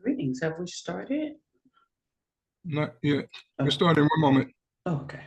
Greetings. Have we started? Not yet. We're Oh, starting in one moment. okay.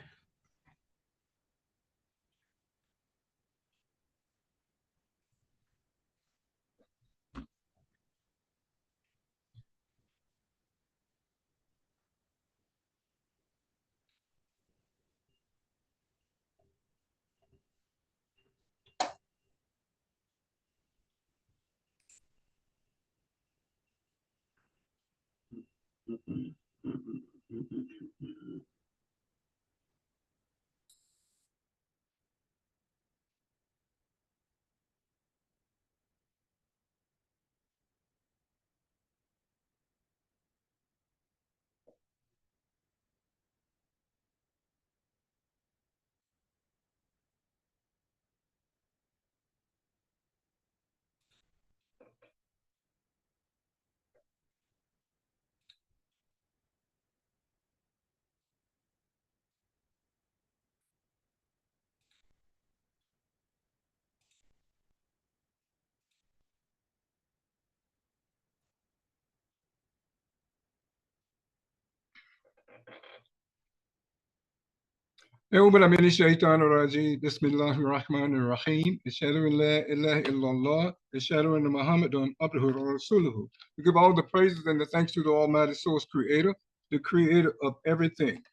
أعوذ بالله من الشيطان الرجيم بسم الله الرحمن الرحيم أشهد أن لا إله إلا الله أشهد أن محمدا عبده ورسوله. We give all the praises and the thanks to the Almighty Source Creator, the Creator of everything.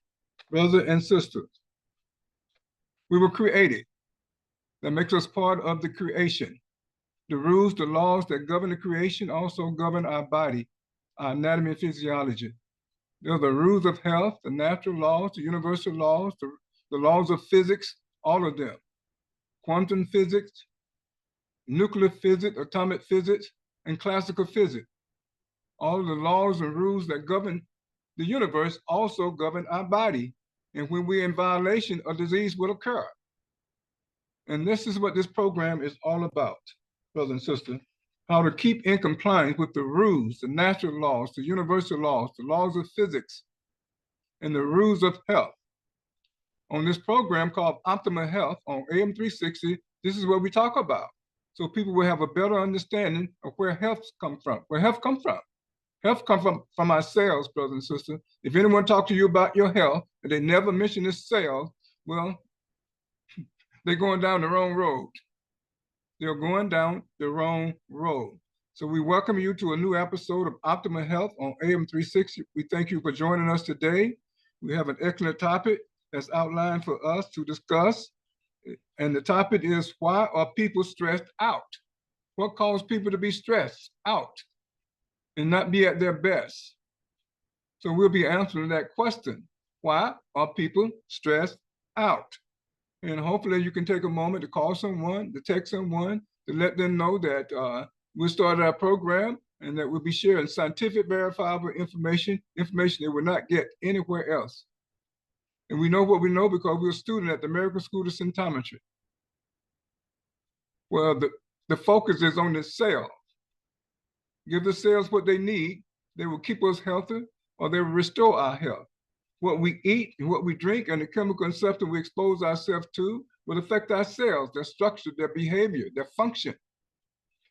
Brothers and sisters, we were created. That makes us part of the creation. The rules, the laws that govern the creation also govern our body, our anatomy and physiology. There are the rules of health, the natural laws, the universal laws, the laws of physics, all of them. Quantum physics, nuclear physics, atomic physics, and classical physics. All of the laws and rules that govern the universe also govern our body. And when we're in violation, a disease will occur. And this is what this program is all about, brothers and sisters. How to keep in compliance with the rules, the natural laws, the universal laws, the laws of physics, and the rules of health. On this program called Optimal Health on AM 360, this is what we talk about. So people will have a better understanding of where health comes from. Where health comes from. Health comes from our cells, brothers and sisters. If anyone talks to you about your health and they never mention the cells, well, they're going down the wrong road. They're going down the wrong road. So we welcome you to a new episode of Optimal Health on AM 360. We thank you for joining us today. We have an excellent topic that's outlined for us to discuss. And the topic is, why are people stressed out? What causes people to be stressed out and not be at their best? So we'll be answering that question. Why are people stressed out? And hopefully you can take a moment to call someone, to text someone, to let them know that we'll start our program and that we'll be sharing scientific verifiable information they will not get anywhere else. And we know what we know because we're a student at the American School of Symptometry. Well, the focus is on the cell. Give the cells what they need, they will keep us healthy, or they will restore our health. What we eat and what we drink and the chemical and substance we expose ourselves to will affect our cells, their structure, their behavior, their function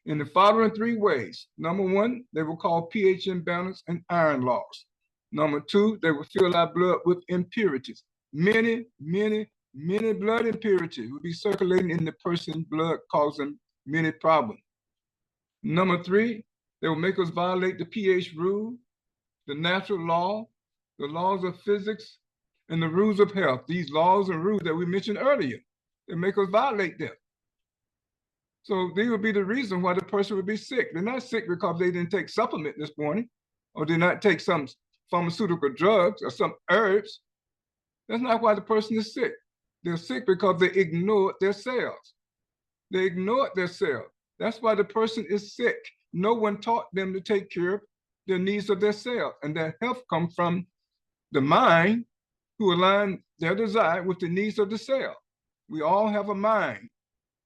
in the following three ways. Number one, they will cause pH imbalance and iron loss. Number two, they will fill our blood with impurities. Many blood impurities will be circulating in the person's blood, causing many problems. Number three, they will make us violate the pH rule, the natural law, the laws of physics, and the rules of health. These laws and rules that we mentioned earlier, they make us violate them. So these would be the reason why the person would be sick. They're not sick because they didn't take supplement this morning, or did not take some pharmaceutical drugs or some herbs. That's not why the person is sick. They're sick because they ignored their cells. They ignored their cells. That's why the person is sick. No one taught them to take care of the needs of their cells, and their health comes from the mind, who align their desire with the needs of the cell. We all have a mind.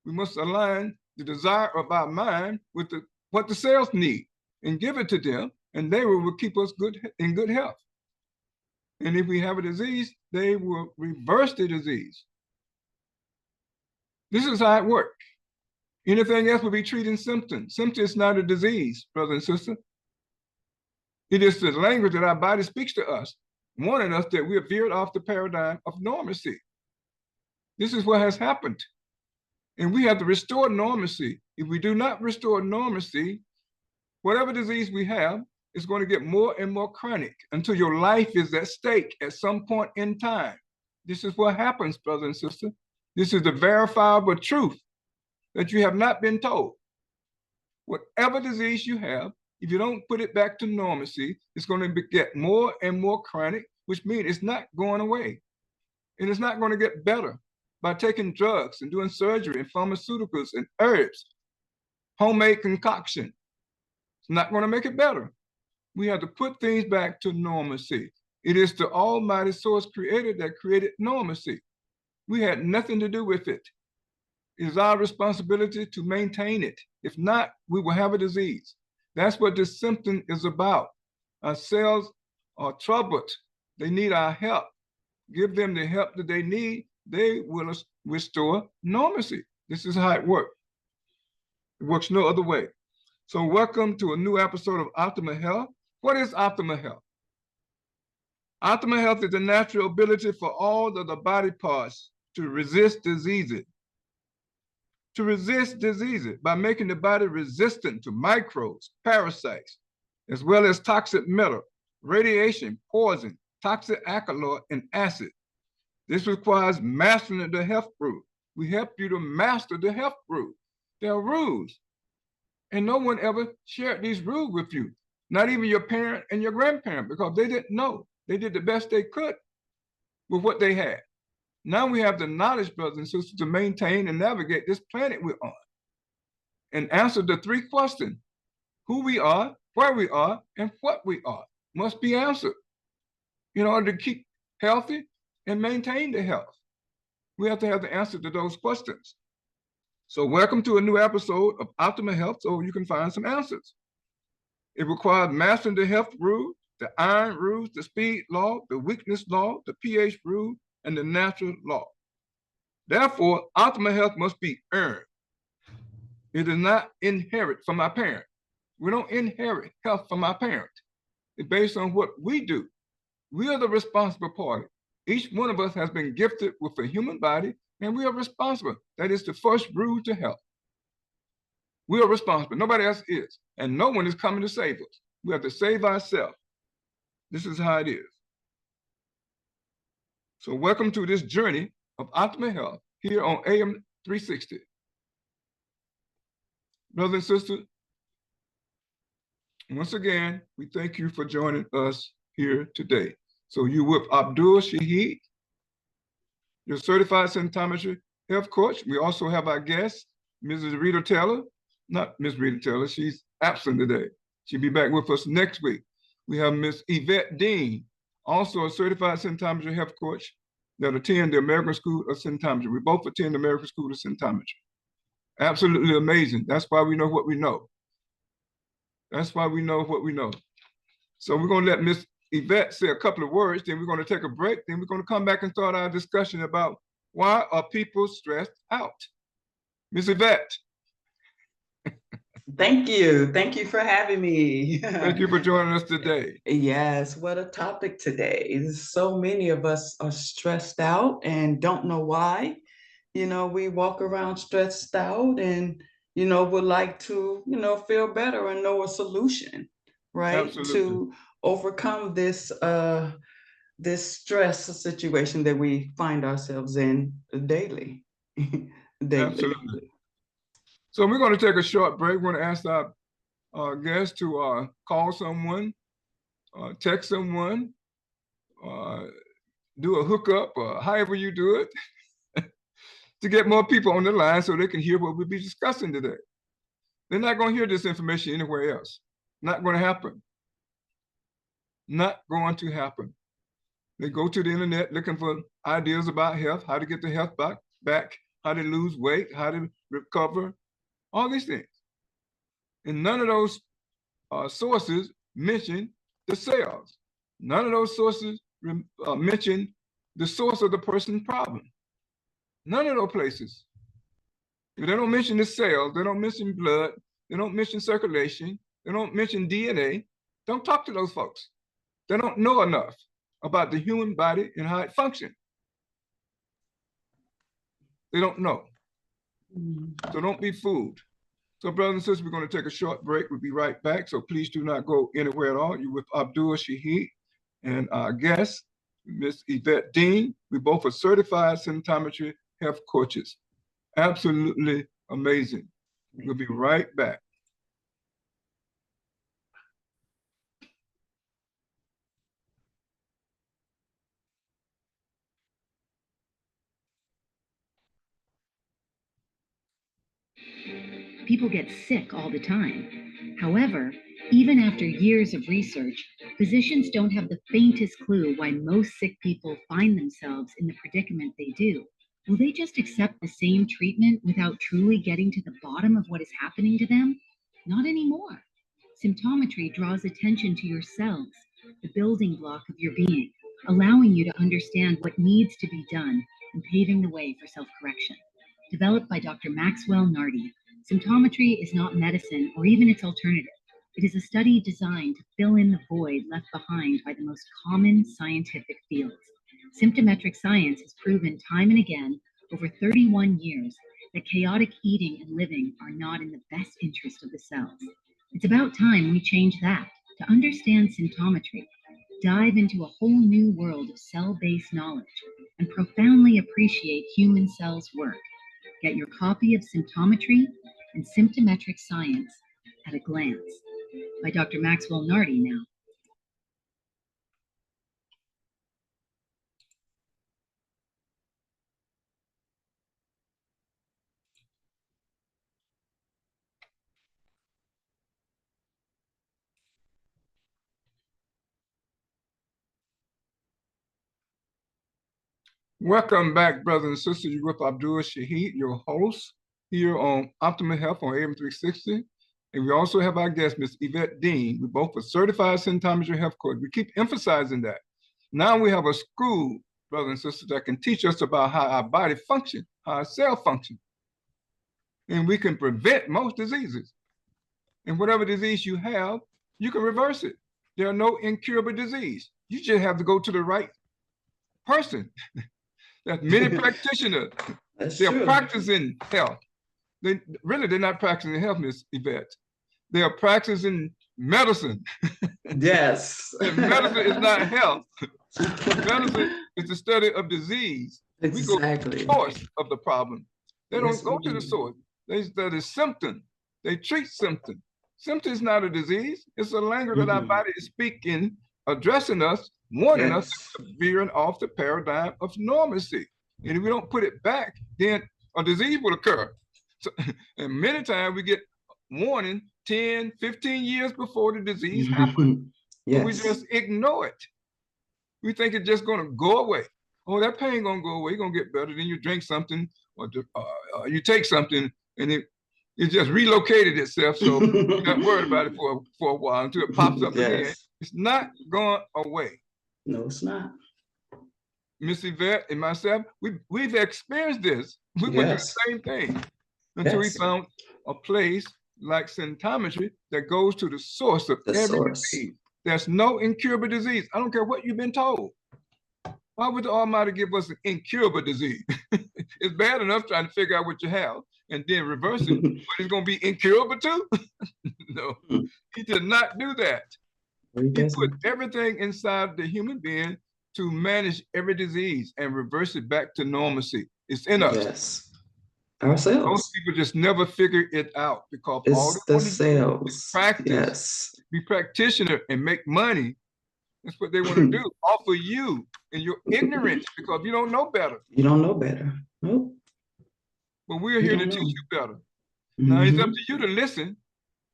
We must align the desire of our mind with what the cells need and give it to them, and they will keep us in good health. And if we have a disease, they will reverse the disease. This is how it works. Anything else will be treating symptoms. Symptom is not a disease, brother and sister. It is the language that our body speaks to us, warning us that we have veered off the paradigm of normacy. This is what has happened. And we have to restore normacy. If we do not restore normacy, whatever disease we have is going to get more and more chronic until your life is at stake at some point in time. This is what happens, brother and sister. This is the verifiable truth that you have not been told. Whatever disease you have, if you don't put it back to normalcy, it's going to get more and more chronic, which means it's not going away. And it's not going to get better by taking drugs and doing surgery and pharmaceuticals and herbs, homemade concoction. It's not going to make it better. We have to put things back to normalcy. It is the Almighty Source Creator that created normalcy. We had nothing to do with it. It is our responsibility to maintain it. If not, we will have a disease. That's what this symptom is about. Our cells are troubled. They need our help. Give them the help that they need. They will restore normalcy. This is how it works. It works no other way. So welcome to a new episode of Optimal Health. What is optimal health? Optimal health is the natural ability for all of the body parts to resist diseases. To resist diseases by making the body resistant to microbes, parasites, as well as toxic metal, radiation, poison, toxic alkaloid, and acid. This requires mastering the health rules. We help you to master the health rules. There are rules. And no one ever shared these rules with you. Not even your parent and your grandparent, because they didn't know. They did the best they could with what they had. Now we have the knowledge, brothers and sisters, to maintain and navigate this planet we're on and answer the three questions. Who we are, where we are, and what we are must be answered in order to keep healthy and maintain the health. We have to have the answer to those questions. So welcome to a new episode of Optimal Health, so you can find some answers. It requires mastering the health rule, the iron rules, the speed law, the weakness law, the pH rule, and the natural law. Therefore, optimal health must be earned. It is not inherit from our parent. We don't inherit health from our parent. It's based on what we do. We are the responsible party. Each one of us has been gifted with a human body, and we are responsible. That is the first rule to health. We are responsible. Nobody else is. And no one is coming to save us. We have to save ourselves. This is how it is. So welcome to this journey of optimal health here on AM 360. Brothers and sisters, once again, we thank you for joining us here today. So you with Abdul Shaheed, your certified symptometry health coach. We also have our guest, Mrs. Rita Taylor. Not Miss Rita Taylor, she's absent today. She'll be back with us next week. We have Miss Yvette Dean, also a certified symptometry health coach that attend the American School of Symptometry. We both attend the American School of Symptometry. Absolutely amazing. That's why we know what we know. That's why we know what we know. So we're going to let Miss Yvette say a couple of words, then we're going to take a break, then we're going to come back and start our discussion about why are people stressed out. Miss Yvette. Thank you. Thank you for having me. Thank you for joining us today. Yes, what a topic today. So many of us are stressed out and don't know why. We walk around stressed out and, would like to, feel better and know a solution, right? Absolutely. To overcome this stress situation that we find ourselves in daily. Absolutely. So we're going to take a short break. We're going to ask our guests to call someone, text someone, do a hookup, or however you do it, to get more people on the line so they can hear what we'll be discussing today. They're not going to hear this information anywhere else. Not going to happen. Not going to happen. They go to the internet looking for ideas about health, how to get the health back, how to lose weight, how to recover, all these things. And none of those sources mention the cells. None of those sources mention the source of the person's problem. None of those places. If they don't mention the cells, they don't mention blood, they don't mention circulation, they don't mention DNA, Don't talk to those folks. They don't know enough about the human body and how it functions. They don't know. So don't be fooled. So brothers and sisters, we're going to take a short break. We'll be right back. So please do not go anywhere at all. You're with Abdul Shaheed and our guest, Miss Yvette Dean. We both are certified symptometry health coaches. Absolutely amazing. We'll be right back. People get sick all the time. However, even after years of research, physicians don't have the faintest clue why most sick people find themselves in the predicament they do. Will they just accept the same treatment without truly getting to the bottom of what is happening to them? Not anymore. Symptometry draws attention to your cells, the building block of your being, allowing you to understand what needs to be done and paving the way for self-correction. Developed by Dr. Maxwell Nardi, symptometry is not medicine or even its alternative. It is a study designed to fill in the void left behind by the most common scientific fields. Symptometric science has proven time and again over 31 years that chaotic eating and living are not in the best interest of the cells. It's about time we change that. To understand symptometry, dive into a whole new world of cell-based knowledge and profoundly appreciate human cells' work. Get your copy of Symptometry and Symptometric Science at a Glance by Dr. Maxwell Nardi now. Welcome back, brothers and sisters. You're with Abdul Shaheed, your host here on Optimal Health on AM 360. And we also have our guest, Ms. Yvette Dean. We both are certified symptometry health coach. We keep emphasizing that. Now we have a school, brothers and sisters, that can teach us about how our body functions, how our cell function. And we can prevent most diseases. And whatever disease you have, you can reverse it. There are no incurable disease. You just have to go to the right person. That many practitioners, they're practicing health. They're not practicing health, Miss Yvette. They are practicing medicine. Yes. And medicine is not health. Medicine is the study of disease. Exactly. We go to the source of the problem. They don't go to the source. They study symptoms. They treat symptoms. Symptom is not a disease. It's a language that our body is speaking, addressing us, warning us that we're veering off the paradigm of normalcy. And if we don't put it back, then a disease will occur. So, and many times we get warning 10, 15 years before the disease happens. But we just ignore it. We think it's just going to go away. Oh, that pain going to go away. It's going to get better. Then you drink something or you take something and it just relocated itself. So you're not worried about it for a while until it pops up again. It's not going away. No, it's not. Miss Yvette and myself, we've experienced this. We went through the same thing until we found a place like symptometry that goes to the source of every disease. There's no incurable disease. I don't care what you've been told. Why would the Almighty give us an incurable disease? It's bad enough trying to figure out what you have and then reverse it, but it's going to be incurable too? No, he did not do that. He put everything inside the human being to manage every disease and reverse it back to normalcy. It's in us. Yes. Ourselves. Most people just never figure it out because all they want to do is practice, be practitioner and make money. That's what they want to do, offer you in your ignorance because you don't know better. You don't know better. Nope. But we're here to teach you better. Now it's up to you to listen.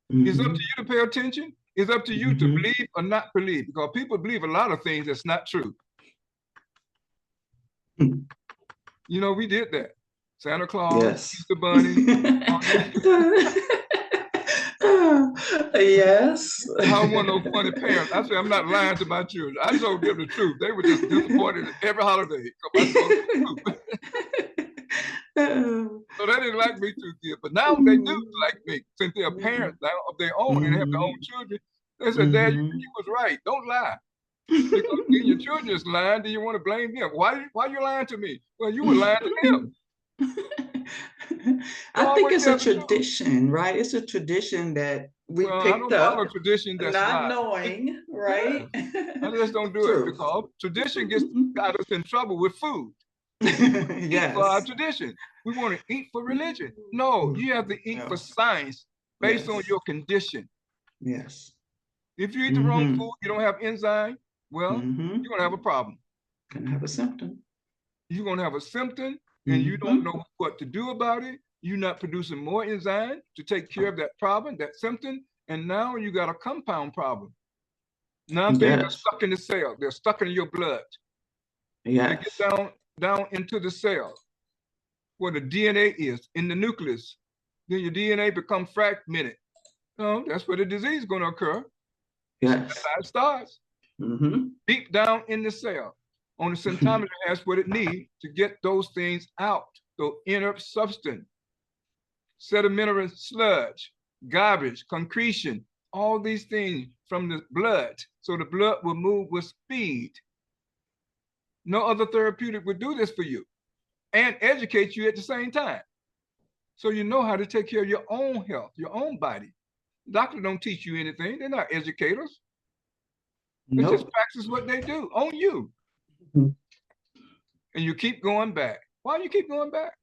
It's up to you to pay attention. It's up to you to believe or not believe because people believe a lot of things that's not true. You know, we did that. Santa Claus, Easter Bunny. Yes. I want no funny parents. I say I'm not lying to my children. I told them the truth. They were just disappointed every holiday because I told them the truth. So they didn't like me too good. But now they do like me since they're parents now of their own and they have their own children. They said, Dad, you was right. Don't lie. Because your children is lying, do you want to blame them? Why you lying to me? Well, you were lying to them. I think it's a tradition, right? It's a tradition that we picked I don't up, follow tradition that's not knowing, right? I just don't do it because tradition got us in trouble with food. Eat for our tradition. We want to eat for religion. No, you have to eat for science based on your condition. Yes. If you eat the wrong food, you don't have enzyme, well, you're going to have a problem. Gonna have a symptom. You're going to have a symptom and you don't know what to do about it. You're not producing more enzyme to take care of that problem, that symptom, and now you got a compound problem. Now things are stuck in the cell. They're stuck in your blood. They get down into the cell where the DNA is in the nucleus. Then your DNA becomes fragmented. That's where the disease is going to occur. That's how it starts. Deep down in the cell. On the centometer has what it needs to get those things out. So inert substance, sedimentary sludge, garbage, concretion, all these things from the blood. So the blood will move with speed. No other therapeutic would do this for you and educate you at the same time. So you know how to take care of your own health, your own body. Doctors don't teach you anything. They're not educators. They just practice what they do on you. And you keep going back. Why do you keep going back?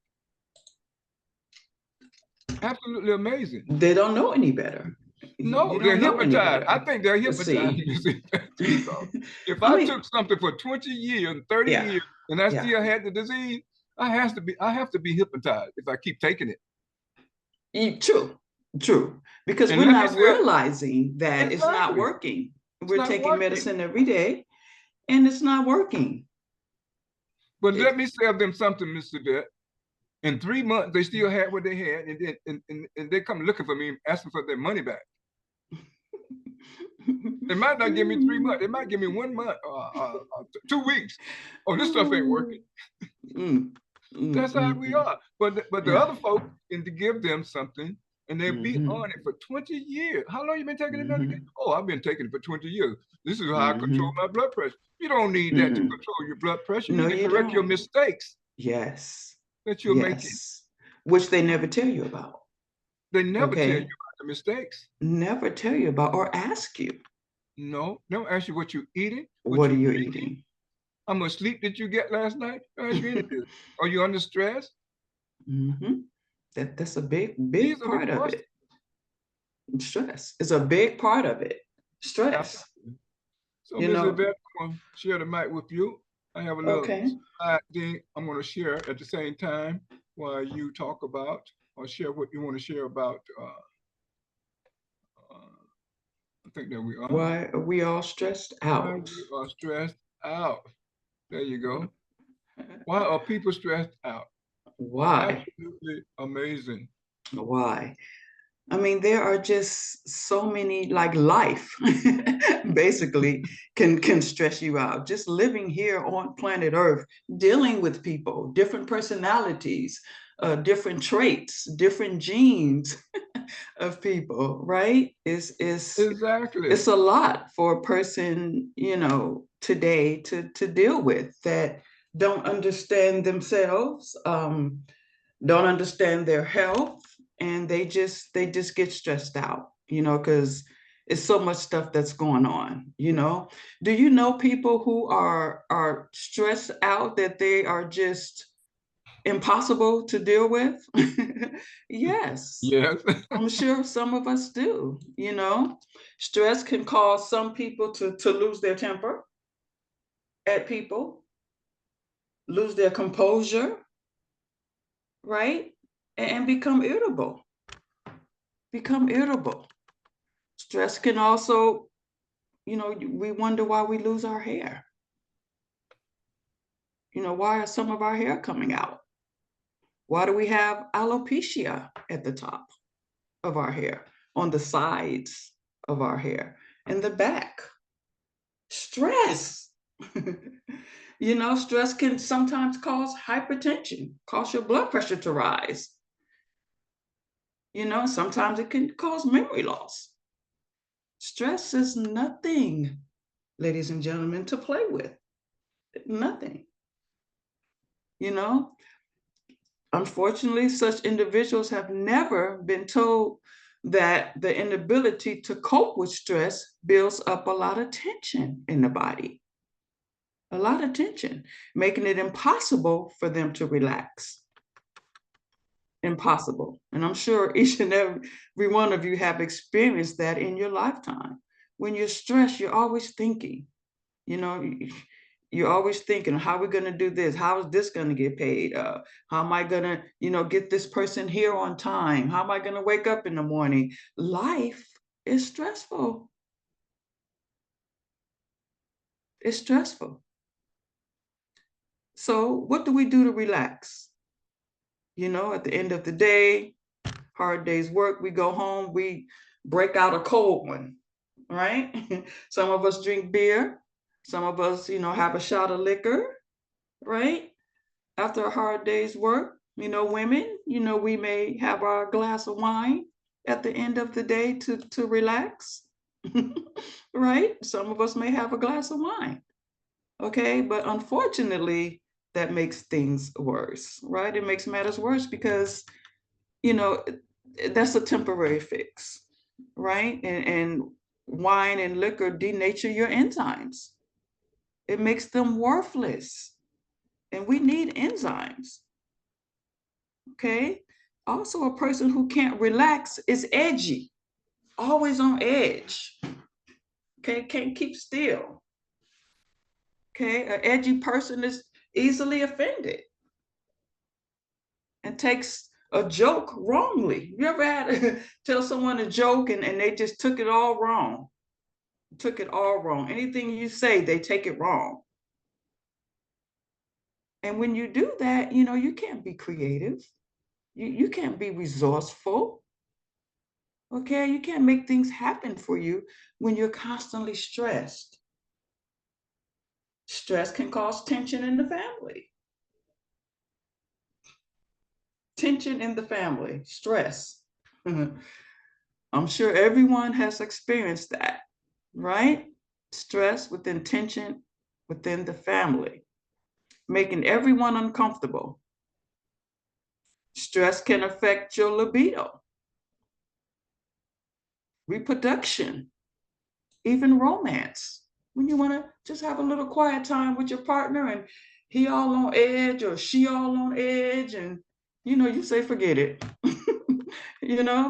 Absolutely amazing. They don't know any better. No, they're hypnotized. I think they're hypnotized. If I took something for 20 years, 30 years, and I still had the disease, I have to be hypnotized if I keep taking it. True. Because we're not realizing that it's not working. We're taking medicine every day, and it's not working. But let me tell them something, Mr. Vet. In 3 months, they still had what they had, and they come looking for me, asking for their money back. They might not give me 3 months. They might give me 1 month, 2 weeks. Oh, this stuff ain't working. That's how we are. But the other folks, and to give them something, and they'll be on it for 20 years. How long you been taking it? Oh, I've been taking it for 20 years. This is how I control my blood pressure. You don't need that to control your blood pressure. You need to correct your mistakes. That you're making. Which they never tell you about. They never tell you about the mistakes. Never tell you about or ask you. No, don't ask you what you're eating. What are you eating? How much sleep did you get last night? Don't ask you anything. Are you under stress? That's a big part of it. Stress is a big part of it. Stress. So, Mr. Beth, I'm going to share the mic with you. I have a little thing I'm going to share at the same time while you talk about or share what you want to share about. I think that we are. Why are we all stressed out? Why we are stressed out. There you go. Why are people stressed out? Why? Absolutely amazing. Why? I mean, there are just so many, like life basically can stress you out. Just living here on planet Earth, dealing with people, different personalities, different traits, different genes of people, right? Exactly. It's a lot for a person, today to deal with that don't understand themselves, don't understand their health. And they just get stressed out, because it's so much stuff that's going on, Do you know people who are stressed out that they are just impossible to deal with? Yes. I'm sure some of us do, Stress can cause some people to lose their temper at people, lose their composure, right? And become irritable. Stress can also, we wonder why we lose our hair. Why are some of our hair coming out? Why do we have alopecia at the top of our hair, on the sides of our hair, in the back? Stress. Stress can sometimes cause hypertension, cause your blood pressure to rise. Sometimes it can cause memory loss. Stress is nothing, ladies and gentlemen, to play with. Nothing. You know, unfortunately, such individuals have never been told that the inability to cope with stress builds up a lot of tension in the body, a lot of tension, making it impossible for them to relax. Impossible. And I'm sure each and every one of you have experienced that in your lifetime. When you're stressed, you're always thinking, you know, you're always thinking, how are we going to do this? How is this going to get paid? How am I going to, get this person here on time? How am I going to wake up in the morning? Life is stressful. It's stressful. So what do we do to relax? At the end of the day, hard day's work, we go home, we break out a cold one, right? Some of us drink beer. Some of us, have a shot of liquor, right? After a hard day's work, women, we may have our glass of wine at the end of the day to relax, right? Some of us may have a glass of wine, okay? But unfortunately, that makes things worse, right? It makes matters worse because, you know, that's a temporary fix, right? And wine and liquor denature your enzymes. It makes them worthless. And we need enzymes. Okay. Also, a person who can't relax is edgy, always on edge. Okay. Can't keep still. Okay. An edgy person is easily offended and takes a joke wrongly. You ever had to tell someone a joke and they just took it all wrong? Took it all wrong. Anything you say, they take it wrong. And when you do that, you can't be creative. You can't be resourceful. Okay, you can't make things happen for you when you're constantly stressed. Stress can cause tension in the family. Tension in the family, stress. I'm sure everyone has experienced that, right? Stress within tension within the family, making everyone uncomfortable. Stress can affect your libido, reproduction, even romance. When you want to just have a little quiet time with your partner and he all on edge or she all on edge and you say forget it.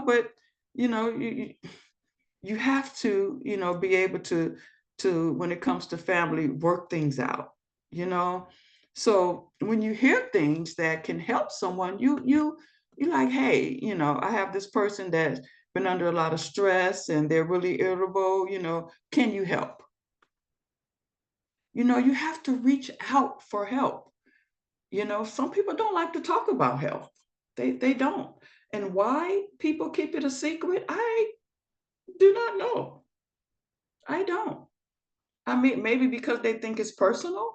But you have to be able to when it comes to family work things out, you know so when you hear things that can help someone, you like, hey, I have this person that's been under a lot of stress and they're really irritable, can you help? You have to reach out for help. Some people don't like to talk about health. They don't. And why people keep it a secret, I do not know. I don't. I mean, maybe because they think it's personal.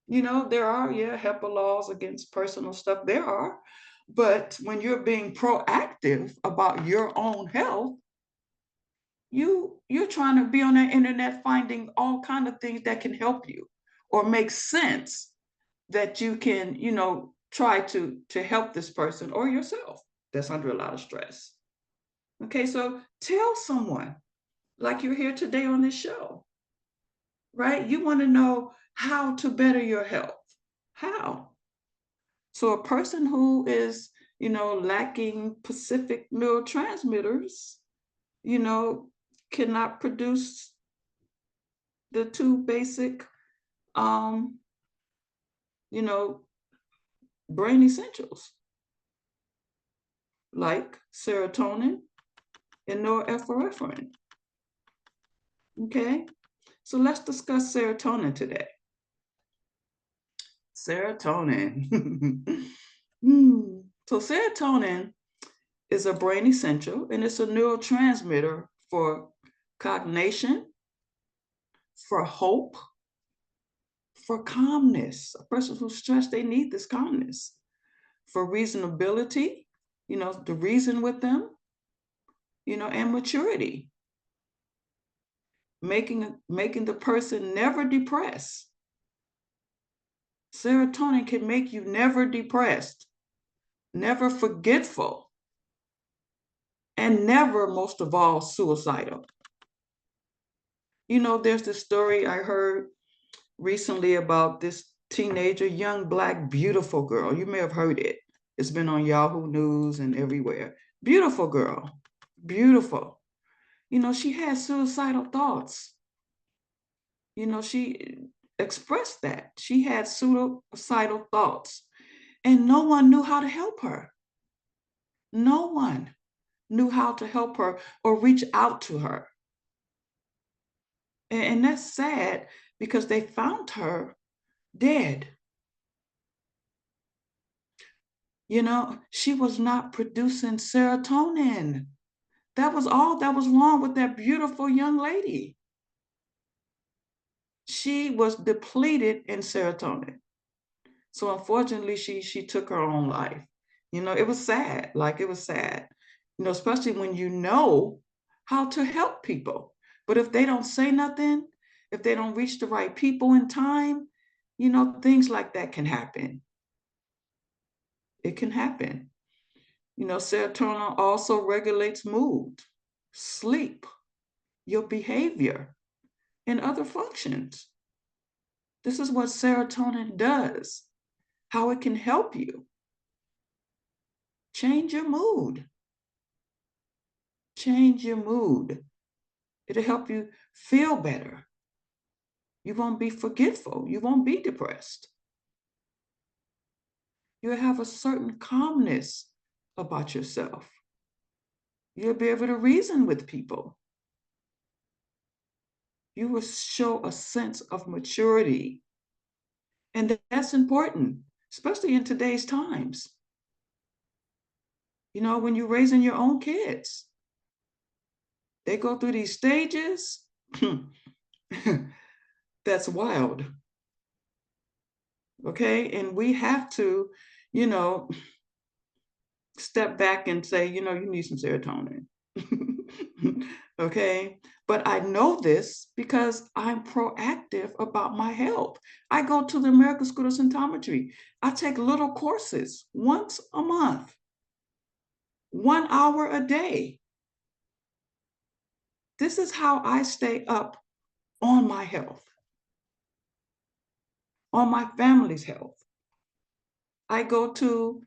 There are, yeah, HIPAA laws against personal stuff. There are. But when you're being proactive about your own health, you're trying to be on that internet finding all kind of things that can help you or make sense that you can, try to help this person or yourself that's under a lot of stress. Okay, so tell someone, like you're here today on this show, right? You want to know how to better your health. How? So a person who is, lacking specific neurotransmitters, cannot produce the two basic, um, you know, brain essentials like serotonin and norepinephrine. Okay, so let's discuss serotonin today. Serotonin. So serotonin is a brain essential and it's a neurotransmitter for cognition, for hope, for calmness. A person who's stressed, they need this calmness. For reasonability, to reason with them, and maturity. making the person never depressed. Serotonin can make you never depressed, never forgetful, and never, most of all, suicidal. You know, there's this story I heard recently about this teenager, young, Black, beautiful girl. You may have heard it. It's been on Yahoo News and everywhere. Beautiful girl, beautiful. You know, she had suicidal thoughts. You know, she expressed that. She had suicidal thoughts, and no one knew how to help her. No one knew how to help her or reach out to her. And that's sad because they found her dead. You know, she was not producing serotonin. That was all that was wrong with that beautiful young lady. She was depleted in serotonin. So unfortunately, she took her own life. You know, it was sad. Like, it was sad. You know, especially when you know how to help people. But if they don't say nothing, if they don't reach the right people in time, you know, things like that can happen. It can happen. You know, serotonin also regulates mood, sleep, your behavior, and other functions. This is what serotonin does, how it can help you change your mood. Change your mood. It'll help you feel better. You won't be forgetful. You won't be depressed. You'll have a certain calmness about yourself. You'll be able to reason with people. You will show a sense of maturity. And that's important, especially in today's times. You know, when you're raising your own kids, they go through these stages. That's wild. Okay. And we have to, you know, step back and say, you know, you need some serotonin. Okay. But I know this because I'm proactive about my health. I go to the American School of Symptometry. I take little courses once a month, 1 hour a day. This is how I stay up on my health, on my family's health. I go to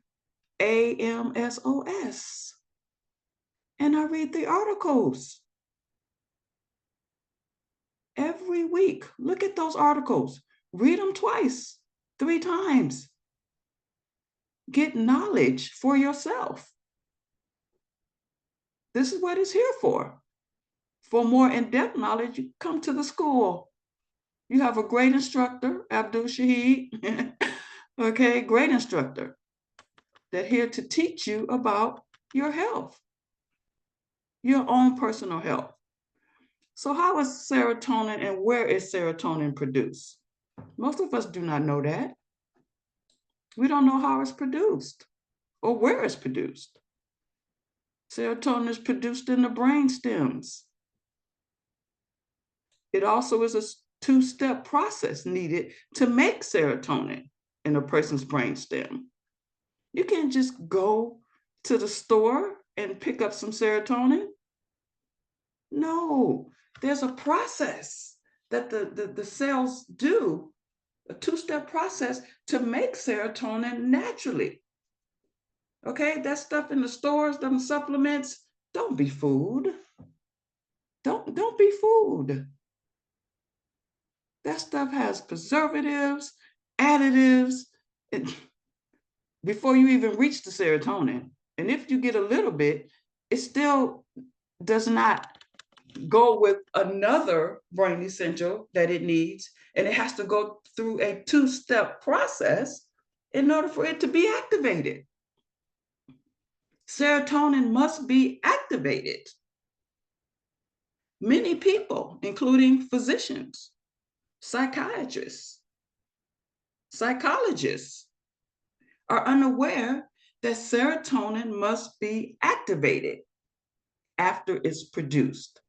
AMSOS and I read the articles every week. Look at those articles, read them twice, 3 times. Get knowledge for yourself. This is what it's here for. For more in-depth knowledge, you come to the school. You have a great instructor, Abdul Shaheed. Okay, great instructor that's here to teach you about your health, your own personal health. So how is serotonin and where is serotonin produced? Most of us do not know that. We don't know how it's produced or where it's produced. Serotonin is produced in the brain stems. It also is a two-step process needed to make serotonin in a person's brain stem. You can't just go to the store and pick up some serotonin. No, there's a process that the cells do, a two-step process to make serotonin naturally. Okay, that stuff in the stores, them supplements, don't be food. Don't be food. That stuff has preservatives, additives, before you even reach the serotonin. And if you get a little bit, it still does not go with another brain essential that it needs. And it has to go through a two-step process in order for it to be activated. Serotonin must be activated. Many people, including physicians, psychiatrists, psychologists, are unaware that serotonin must be activated after it's produced.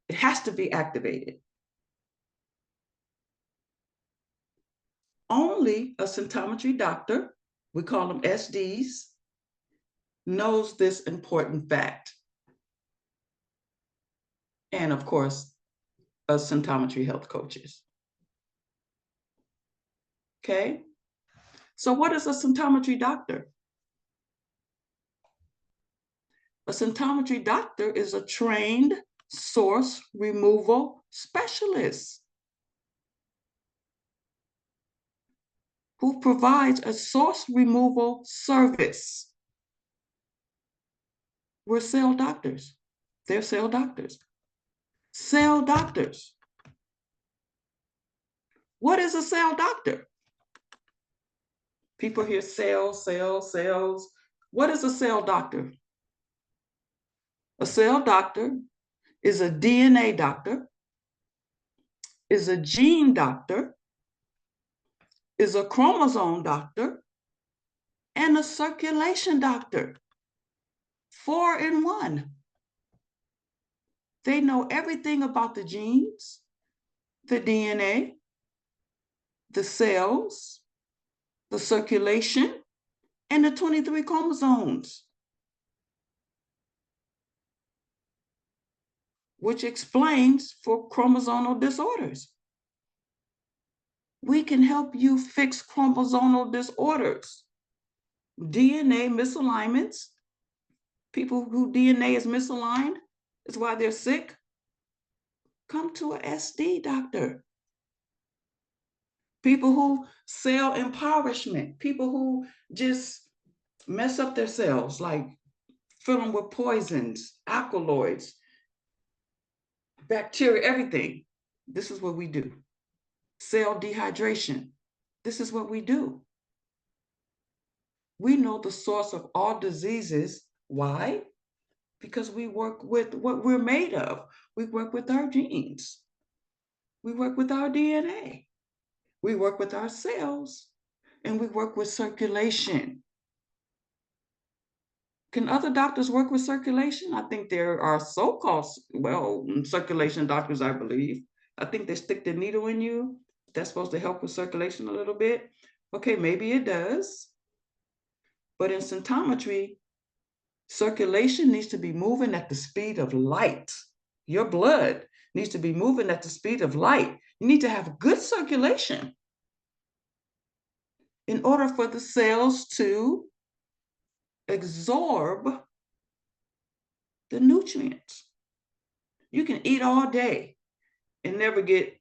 It has to be activated. Only a symptometry doctor, we call them SDs, knows this important fact. And of course, us symptometry health coaches. Okay? So what is a symptometry doctor? A symptometry doctor is a trained source removal specialist who provides a source removal service. We're cell doctors. They're cell doctors. Cell doctors. What is a cell doctor? People hear cells, cells, cells. What is a cell doctor? A cell doctor is a DNA doctor, is a gene doctor, is a chromosome doctor, and a circulation doctor. 4 in 1. They know everything about the genes, the DNA, the cells, the circulation, and the 23 chromosomes, which explains for chromosomal disorders. We can help you fix chromosomal disorders, DNA misalignments. People who DNA is misaligned is why they're sick. Come to an SD doctor. People who cell impoverishment, people who just mess up their cells, like fill them with poisons, alkaloids, bacteria, everything. This is what we do. Cell dehydration. This is what we do. We know the source of all diseases. Why? Because we work with what we're made of. We work with our genes. We work with our DNA. We work with our cells. And we work with circulation. Can other doctors work with circulation? I think there are so-called, well, circulation doctors, I believe. I think they stick the needle in you. That's supposed to help with circulation a little bit. Okay, maybe it does. But in symptometry, circulation needs to be moving at the speed of light. Your blood needs to be moving at the speed of light. You need to have good circulation in order for the cells to absorb the nutrients. You can eat all day and never get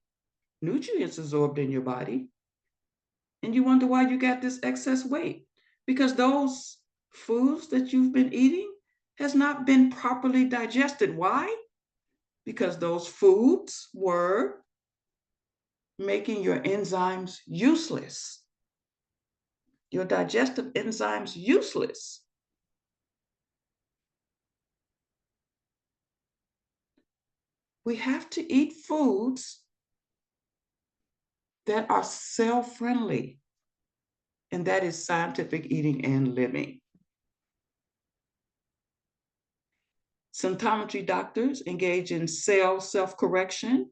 nutrients absorbed in your body. And you wonder why you got this excess weight. Because those foods that you've been eating has not been properly digested. Why? Because those foods were making your enzymes useless. Your digestive enzymes useless. We have to eat foods that are cell-friendly, and that is scientific eating and living. Symptometry doctors engage in cell self-correction,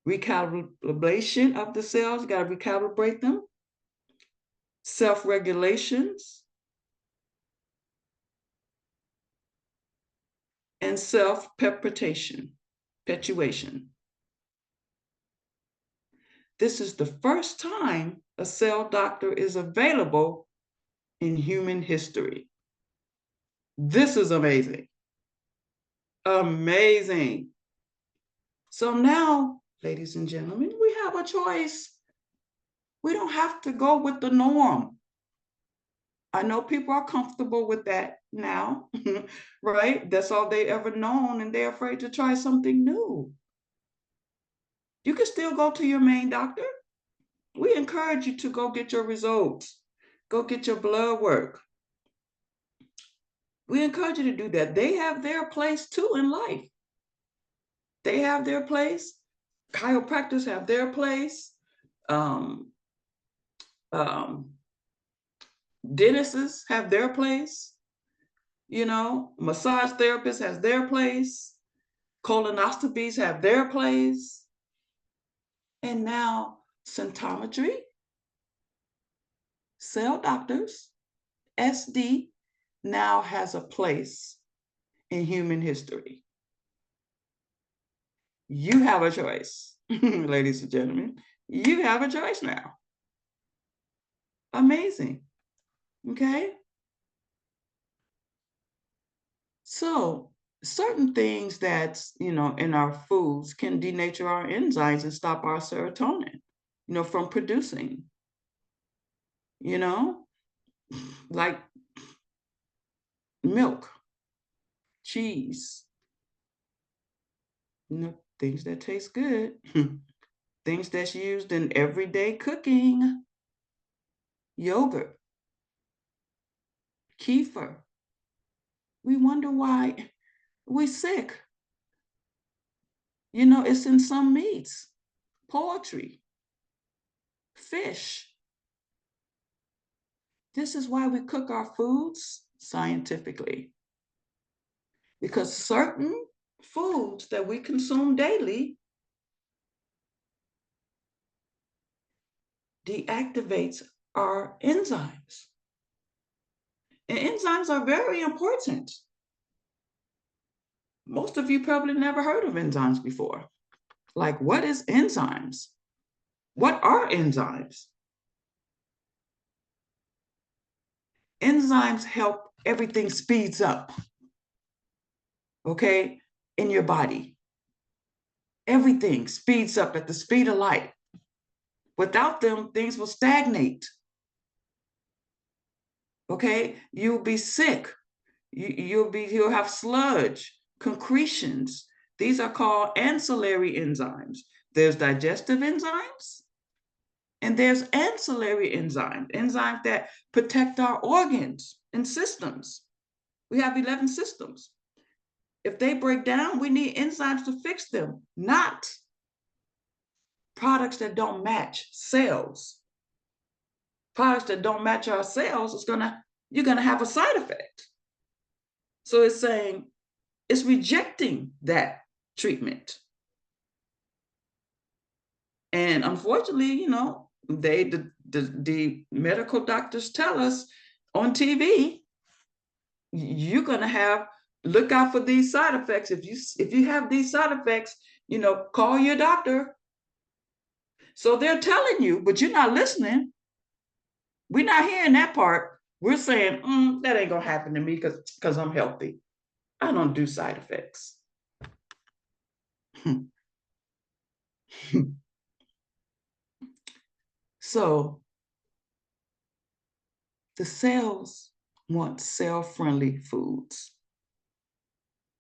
recalibration of the cells, you got to recalibrate them, self-regulations, and self-perpetuation. This is the first time a cell doctor is available in human history. This is amazing. Amazing. So now, ladies and gentlemen, we have a choice. We don't have to go with the norm. I know people are comfortable with that now, right? That's all they ever known, and they're afraid to try something new. You can still go to your main doctor. We encourage you to go get your results. Go get your blood work. We encourage you to do that. They have their place too in life. They have their place. Chiropractors have their place. Dentists have their place. You know, massage therapists has their place. Colonoscopies have their place. And now symptometry Cell doctors, SD, now has a place in human history. You have a choice, ladies and gentlemen. You have a choice now. Amazing. Okay. So certain things that's, in our foods can denature our enzymes and stop our serotonin, from producing, you know, like milk, cheese, things that taste good, things that's used in everyday cooking, yogurt, kefir. We wonder why we're sick. It's in some meats, poultry, fish. This is why we cook our foods scientifically. Because certain foods that we consume daily deactivates our enzymes. And enzymes are very important. Most of you probably never heard of enzymes before. Like, what is enzymes? What are enzymes? Enzymes help everything speeds up, okay, in your body. Everything speeds up at the speed of light. Without them, things will stagnate. Okay, you'll be sick. You'll have sludge, concretions. These are called ancillary enzymes. There's digestive enzymes, and there's ancillary enzymes, enzymes that protect our organs and systems. We have 11 systems. If they break down, we need enzymes to fix them, not products that don't match cells. Products that don't match our cells, you're gonna have a side effect. So it's saying it's rejecting that treatment. And unfortunately, the medical doctors tell us on TV, you're gonna look out for these side effects. If you have these side effects, call your doctor. So they're telling you, but you're not listening. We're not hearing that part. We're saying, that ain't gonna happen to me because I'm healthy. I don't do side effects. So the cells want cell-friendly foods.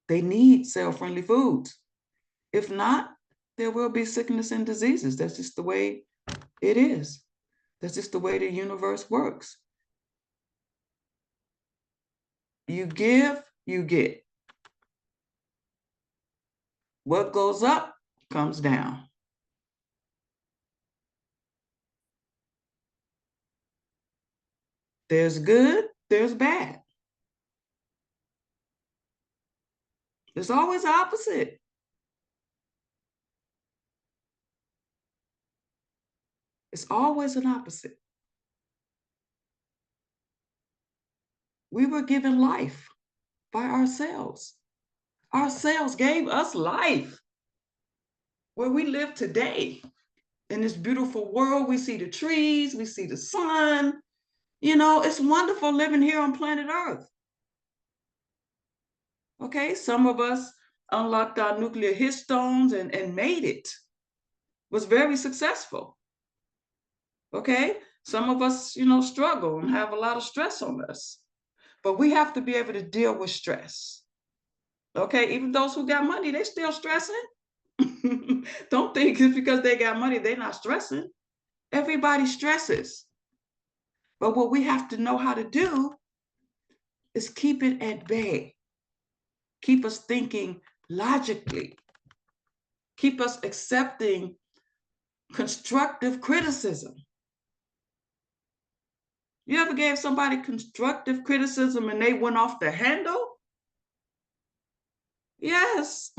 They need cell-friendly foods. If not, there will be sickness and diseases. That's just the way it is. That's just the way the universe works. You give, you get. What goes up comes down. There's good, there's bad. There's always the opposite. It's always an opposite. We were given life by ourselves. Our cells gave us life. Where we live today, in this beautiful world, we see the trees, we see the sun. It's wonderful living here on planet Earth. Okay, some of us unlocked our nuclear histones and made it. Was very successful. Okay, some of us, struggle and have a lot of stress on us. But we have to be able to deal with stress. Okay, even those who got money, they still stressing. Don't think it's because they got money, they're not stressing. Everybody stresses. But what we have to know how to do is keep it at bay. Keep us thinking logically. Keep us accepting constructive criticism. You ever gave somebody constructive criticism and they went off the handle? Yes,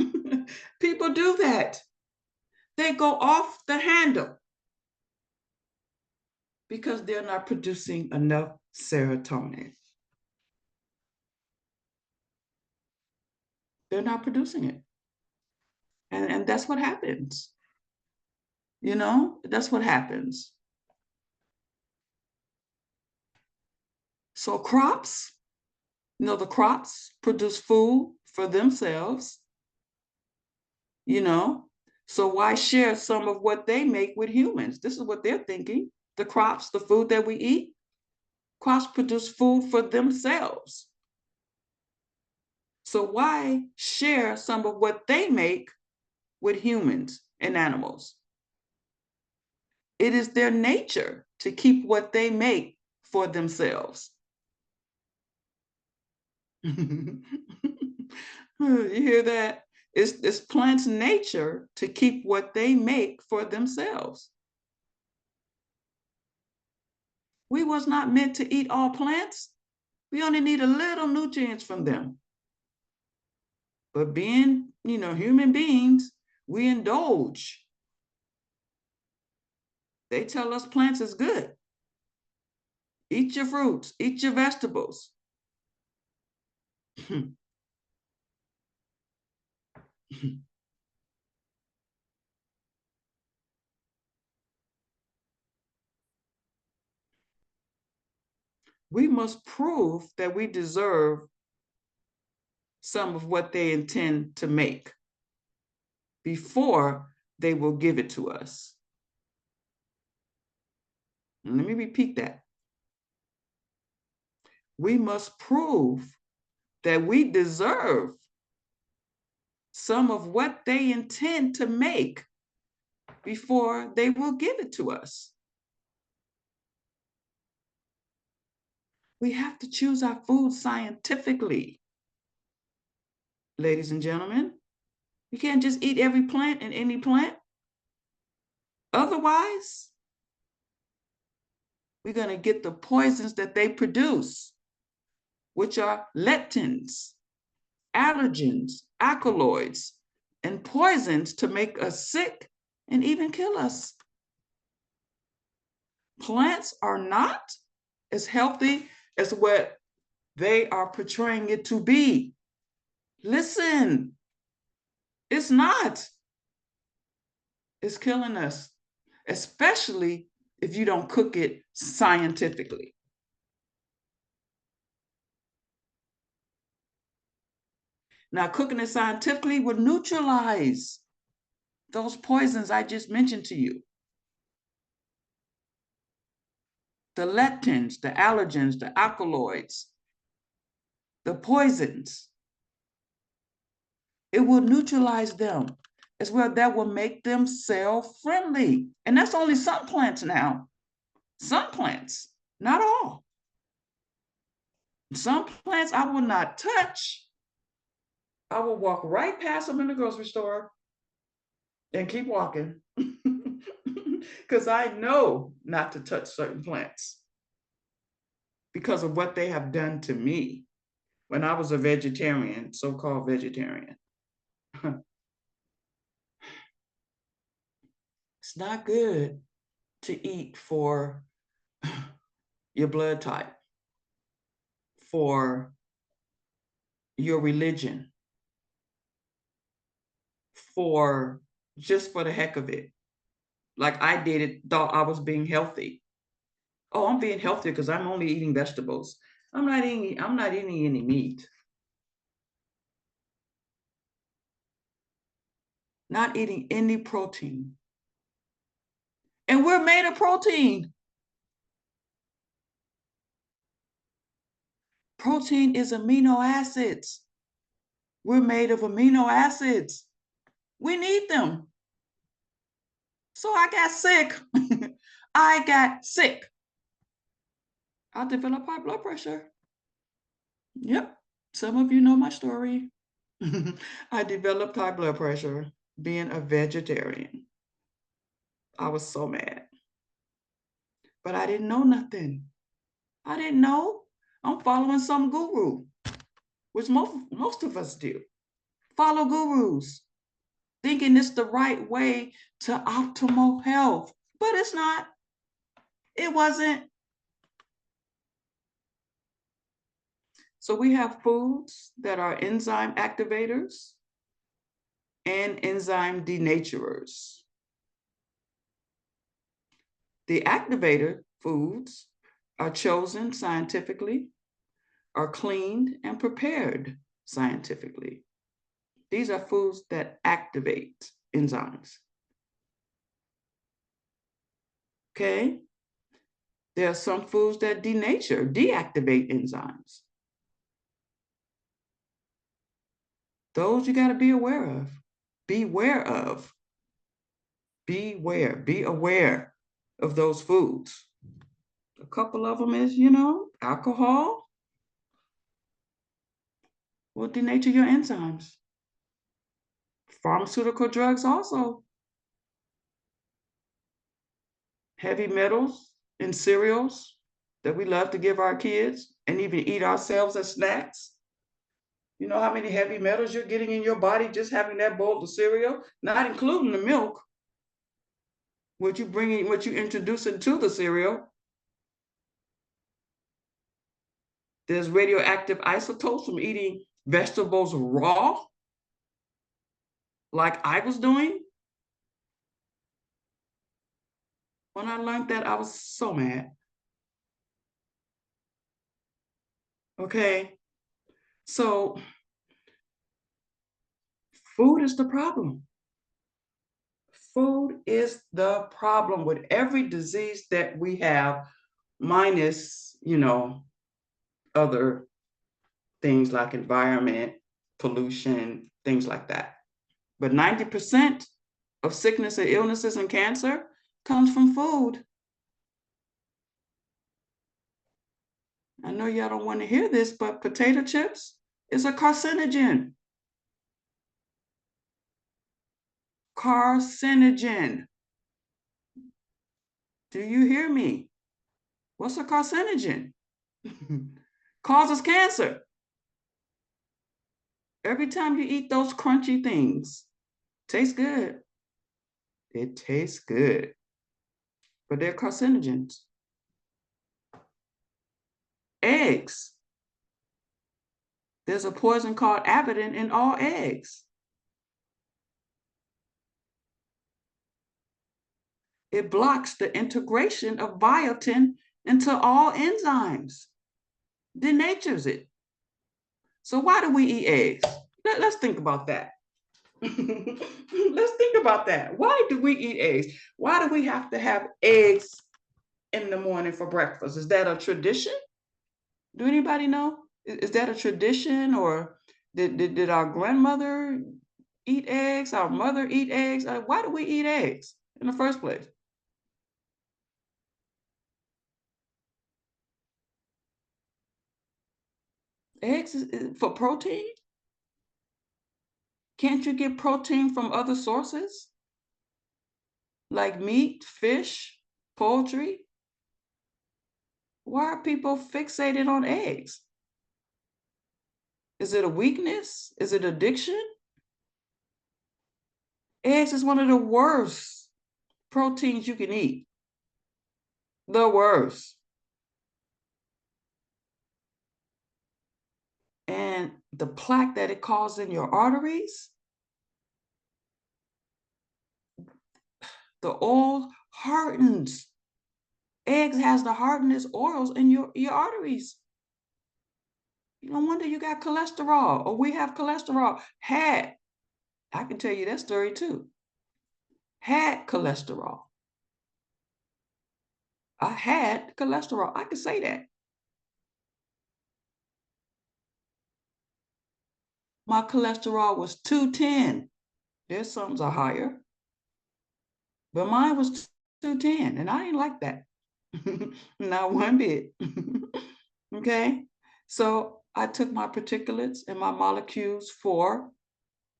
people do that. They go off the handle. Because they're not producing enough serotonin. They're not producing it. And that's what happens. You know, that's what happens. So crops, the crops produce food for themselves, you know. So why share some of what they make with humans? This is what they're thinking. The crops, the food that we eat, crops produce food for themselves. So why share some of what they make with humans and animals? It is their nature to keep what they make for themselves. You hear that? It's plants' nature to keep what they make for themselves. We was not meant to eat all plants. We only need a little nutrients from them. But being, human beings, we indulge. They tell us plants is good. Eat your fruits, eat your vegetables. We must prove that we deserve some of what they intend to make before they will give it to us. And let me repeat that. We must prove that we deserve some of what they intend to make before they will give it to us. We have to choose our food scientifically, ladies and gentlemen. You can't just eat every plant and any plant. Otherwise, we're going to get the poisons that they produce, which are lectins, allergens, alkaloids, and poisons to make us sick and even kill us. Plants are not as healthy as what they are portraying it to be. Listen, it's not. It's killing us, especially if you don't cook it scientifically. Now, cooking it scientifically would neutralize those poisons I just mentioned to you. The lectins, the allergens, the alkaloids, the poisons. It will neutralize them as well. That will make them cell friendly. And that's only some plants now. Some plants, not all. Some plants I will not touch. I will walk right past them in the grocery store and keep walking because I know not to touch certain plants because of what they have done to me when I was a vegetarian, so-called vegetarian. It's not good to eat for your blood type, for your religion, for just for the heck of it. Like I did it, thought I was being healthy. Oh, I'm being healthy because I'm only eating vegetables. I'm not eating any meat. Not eating any protein. And we're made of protein. Protein is amino acids. We're made of amino acids. We need them. So I got sick. I got sick. I developed high blood pressure. Yep. Some of you know my story. I developed high blood pressure being a vegetarian. I was so mad. But I didn't know nothing. I didn't know. I'm following some guru, which most of us do. Follow gurus, thinking it's the right way to optimal health. But it's not. It wasn't. So we have foods that are enzyme activators and enzyme denaturers. The activator foods are chosen scientifically, are cleaned and prepared scientifically. These are foods that activate enzymes. Okay? There are some foods that deactivate enzymes. Those you got to be aware of. Beware of. Beware. Be aware of those foods. A couple of them is, alcohol will denature your enzymes. Pharmaceutical drugs also. Heavy metals in cereals that we love to give our kids and even eat ourselves as snacks. You know how many heavy metals you're getting in your body just having that bowl of cereal, not including the milk, what you introduce into the cereal. There's radioactive isotopes from eating vegetables raw, like I was doing. When I learned that, I was so mad. Okay, so food is the problem. Food is the problem with every disease that we have, minus, other things like environment, pollution, things like that. But 90% of sickness and illnesses and cancer comes from food. I know y'all don't want to hear this, but potato chips is a carcinogen. Carcinogen. Do you hear me? What's a carcinogen? Causes cancer. Every time you eat those crunchy things, tastes good. It tastes good, but they're carcinogens. Eggs. There's a poison called avidin in all eggs. It blocks the integration of biotin into all enzymes, denatures it. So why do we eat eggs? Let's think about that. Let's think about that. Why do we eat eggs? Why do we have to have eggs in the morning for breakfast? Is that a tradition? Do anybody know? Is that a tradition, or did our grandmother eat eggs? Our mother eat eggs? Why do we eat eggs in the first place? Eggs is for protein? Can't you get protein from other sources? Like meat, fish, poultry? Why are people fixated on eggs? Is it a weakness? Is it addiction? Eggs is one of the worst proteins you can eat. The worst. And the plaque that it causes in your arteries, the oil hardens. Eggs has the hardness oils in your arteries. No wonder you got cholesterol, or we have cholesterol. I can tell you that story too. Had cholesterol. I had cholesterol. I can say that. My cholesterol was 210. There's some are higher, but mine was 210, and I didn't like that. Not one bit. Okay, so I took my particulates and my molecules for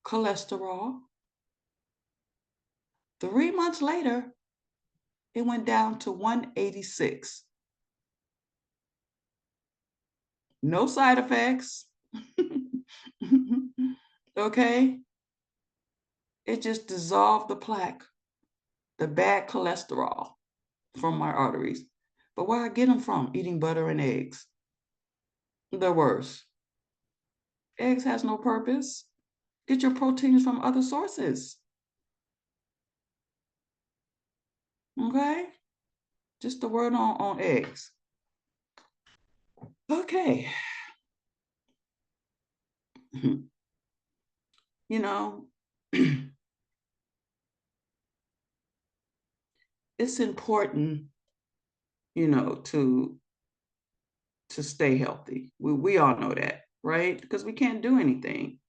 cholesterol. 3 months later, it went down to 186. No side effects. Okay, it just dissolved the plaque, the bad cholesterol from my arteries. But where I get them from? Eating butter and eggs. They're worse. Eggs has no purpose. Get your proteins from other sources. Okay? Just a word on eggs. Okay. You know, it's important, to stay healthy. We all know that, right? Because we can't do anything.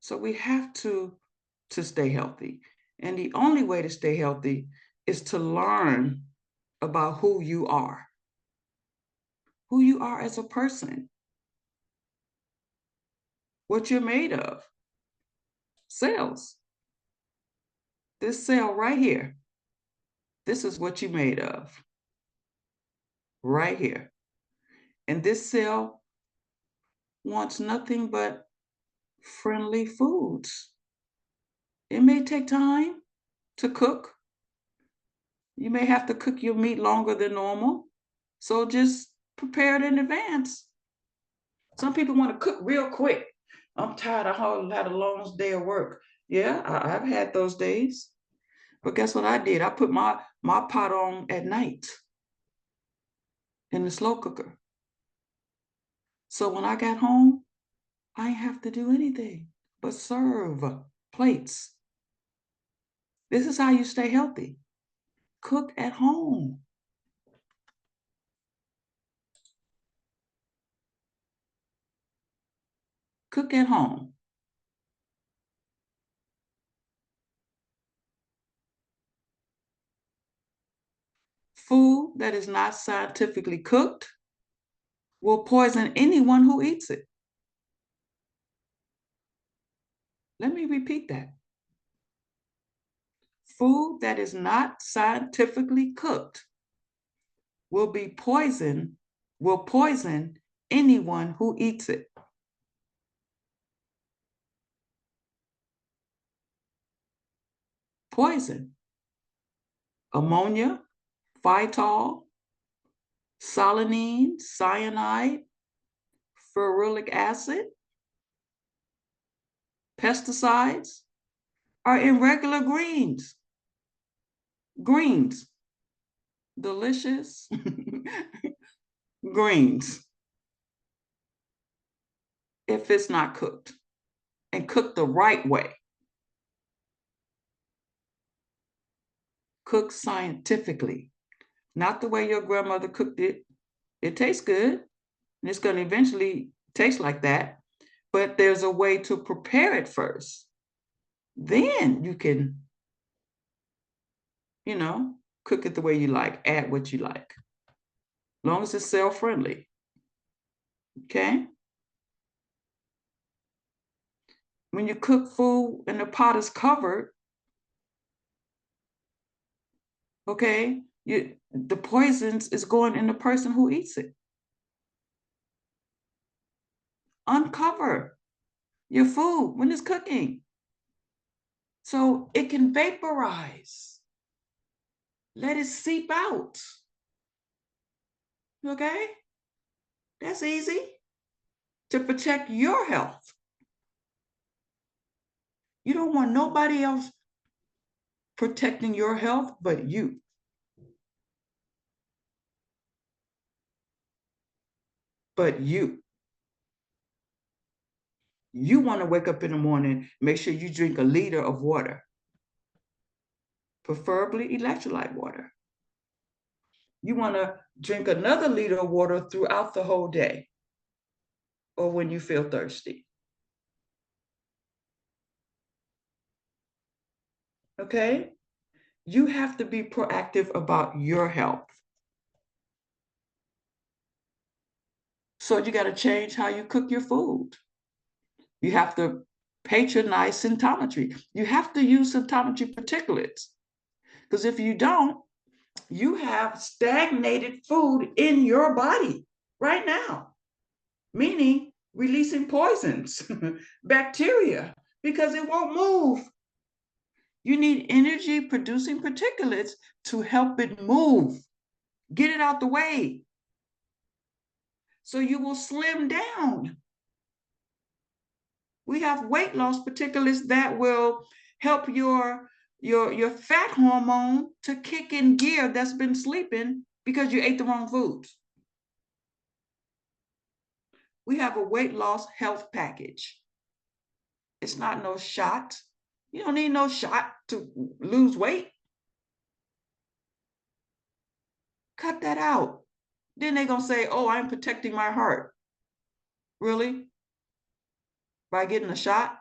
So we have to stay healthy. And the only way to stay healthy is to learn about who you are as a person, what you're made of. Cells. This cell right here, this is what you're made of, right here. And this cell wants nothing but friendly foods. It may take time to cook. You may have to cook your meat longer than normal. So just prepare it in advance. Some people want to cook real quick. I'm tired. I had a long day of work. Yeah, I've had those days. But guess what I did? I put my pot on at night in the slow cooker. So when I got home, I didn't have to do anything but serve plates. This is how you stay healthy. Cook at home. Cook at home. Food that is not scientifically cooked will poison anyone who eats it. Let me repeat that. Food that is not scientifically cooked will poison anyone who eats it. Poison. Ammonia, phytol, solanine, cyanide, ferulic acid, pesticides are in regular greens. Greens. Delicious greens. If it's not cooked and cooked the right way. Cooked scientifically, not the way your grandmother cooked it. It tastes good, and it's going to eventually taste like that, but there's a way to prepare it first. Then you can, cook it the way you like, add what you like, as long as it's cell-friendly. Okay? When you cook food and the pot is covered, okay, the poisons is going in the person who eats it. Uncover your food when it's cooking so it can vaporize. Let it seep out. Okay? That's easy to protect your health. You don't want nobody else protecting your health but you. But you. You want to wake up in the morning, make sure you drink a liter of water, preferably electrolyte water. You want to drink another liter of water throughout the whole day or when you feel thirsty. Okay? You have to be proactive about your health. So you got to change how you cook your food. You have to patronize symptometry. You have to use symptometry particulates. Because if you don't, you have stagnated food in your body right now, meaning releasing poisons, bacteria, because it won't move. You need energy producing particulates to help it move. Get it out the way so you will slim down. We have weight loss particulars that will help your fat hormone to kick in gear that's been sleeping because you ate the wrong foods. We have a weight loss health package. It's not no shot. You don't need no shot to lose weight. Cut that out. Then they're going to say, oh, I'm protecting my heart. Really? By getting a shot?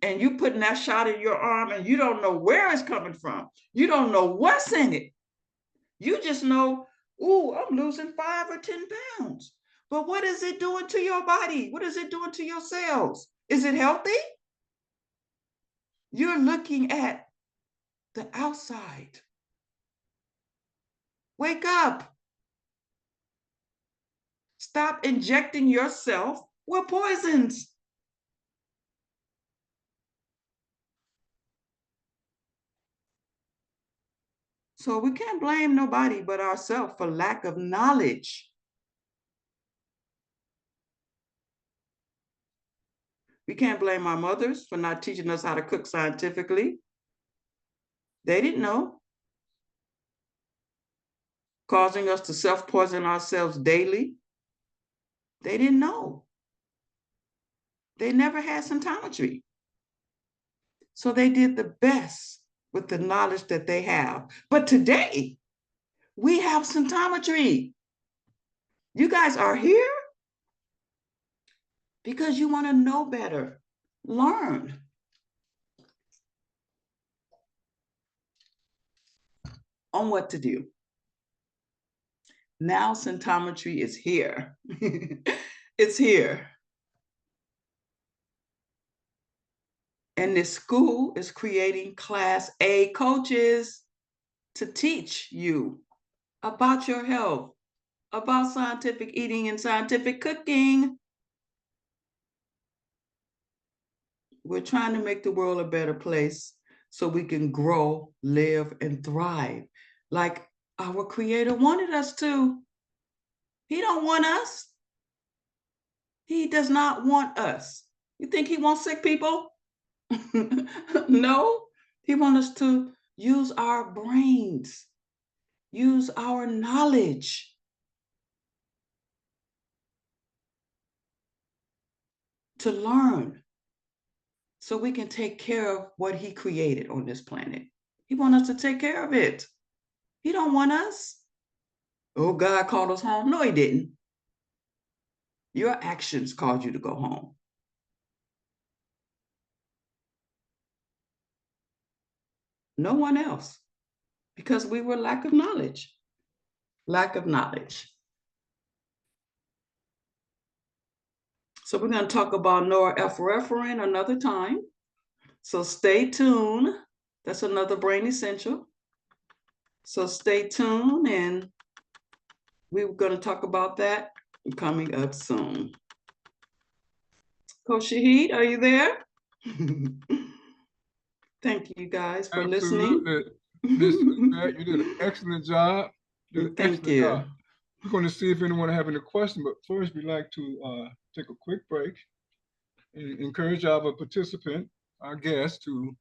And you putting that shot in your arm and you don't know where it's coming from. You don't know what's in it. You just know, ooh, I'm losing 5 or 10 pounds. But what is it doing to your body? What is it doing to your cells? Is it healthy? You're looking at the outside. Wake up. Stop injecting yourself with poisons. So we can't blame nobody but ourselves for lack of knowledge. We can't blame our mothers for not teaching us how to cook scientifically. They didn't know. Causing us to self-poison ourselves daily. They didn't know. They never had symptometry. So they did the best with the knowledge that they have. But today, we have symptometry. You guys are here because you want to know better, learn. On what to do. Now symptometry is here. It's here. And this school is creating Class A coaches to teach you about your health, about scientific eating and scientific cooking. We're trying to make the world a better place so we can grow, live, and thrive like our Creator wanted us to. He don't want us. He does not want us. You think he wants sick people? No, he wants us to use our brains, use our knowledge to learn so we can take care of what he created on this planet. He wants us to take care of it. He don't want us. Oh, God called us home. No, he didn't. Your actions caused you to go home. No one else, because we were lack of knowledge. Lack of knowledge. So we're going to talk about norepinephrine another time. So stay tuned. That's another brain essential. So stay tuned, and we're going to talk about that coming up soon. Coach Shaheed, are you there? Thank you guys for listening. Miss Yvette, you did an excellent job. Thank you. We're going to see if anyone have any questions, but first we'd like to take a quick break and encourage our participant, our guest, to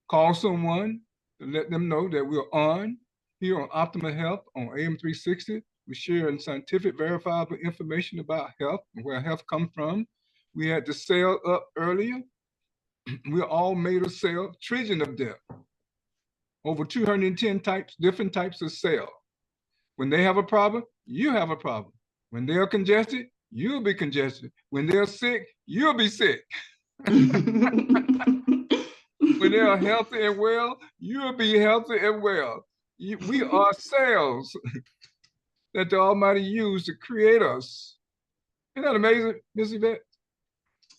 call someone to let them know that we're on here on Optimal Health on AM 360. We share scientific verifiable information about health and where health comes from. We had the cell up earlier. We're all made of cells, trillion of them. Over 210 different types of cells. When they have a problem, you have a problem. When they're congested, you'll be congested. When they're sick, you'll be sick. When they're healthy and well, you'll be healthy and well. We are cells that the Almighty used to create us. Isn't that amazing, Miss Yvette?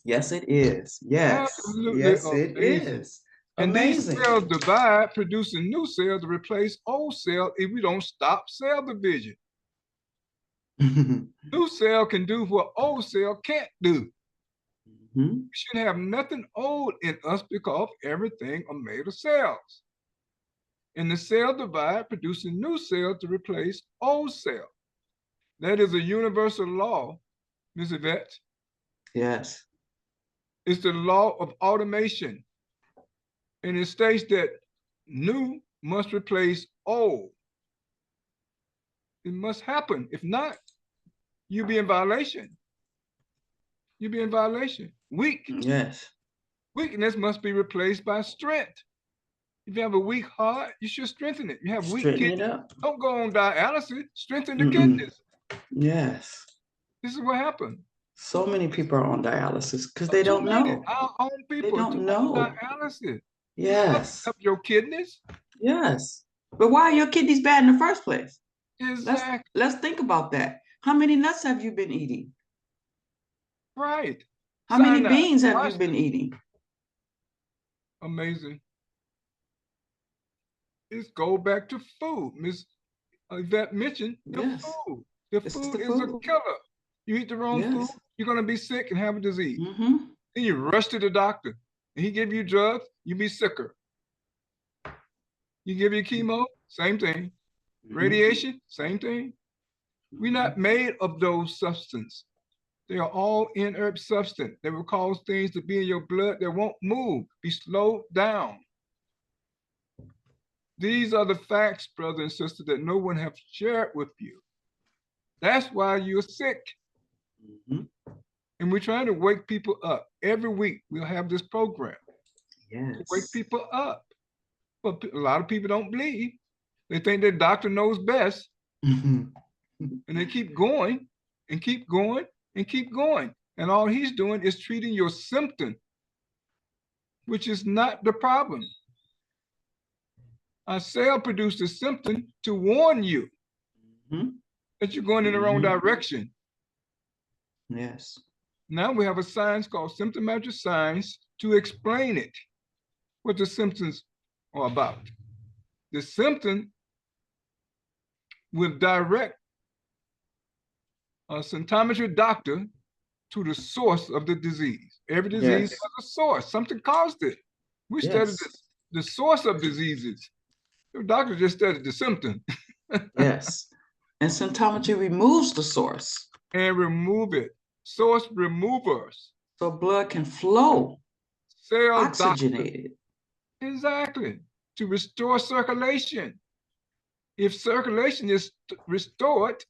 Yes, it is. Yes. Absolutely yes, amazing. It is. And amazing. these cells divide, producing new cells to replace old cells if we don't stop cell division. New cell can do what old cell can't do. We should have nothing old in us because everything are made of cells. and the cell divide, producing new cells to replace old cells. That is a universal law, Ms. Yvette. Yes. It's the law of automation. And it states that new must replace old. It must happen. If not, you'll be in violation. You'll be in violation. Yes. Weakness must be replaced by strength. If you have a weak heart, you should strengthen it. You have weak Straighten kidneys, it up. don't go on dialysis. Strengthen the kidneys. Yes. This is what happened. So many people are on dialysis because they Too don't many. know. Our own people They don't on know. dialysis. Yes. Help your kidneys. Yes. But why are your kidneys bad in the first place? Exactly. Let's think about that. How many nuts have you been eating? Right. How many beans have you been eating? Amazing. Let's go back to food. Ms. Yvette mentioned the food. The food is a killer. You eat the wrong food, you're going to be sick and have a disease. Then you rush to the doctor and he give you drugs, you be sicker. You give you chemo, same thing. Radiation, same thing. We're not made of those substances. They are all inert substance. They will cause things to be in your blood that won't move, be slowed down. These are the facts, brother and sister, that no one has shared with you. That's why you're sick. And we're trying to wake people up. Every week we'll have this program to wake people up. But a lot of people don't believe. They think their doctor knows best. And they keep going and keep going and keep going. And all he's doing is treating your symptom, which is not the problem. Our cell produced a symptom to warn you that you're going in the wrong direction. Yes. Now we have a science called symptomatic science to explain it, what the symptoms are about. The symptom will direct a symptometry doctor to the source of the disease. Every disease has a source. Something caused it. We studied the source of diseases. The doctor just studied the symptom. Yes. And symptometry removes the source. And remove it. Source removers. So blood can flow. Cell oxygenated. Exactly. To restore circulation. If circulation is restored,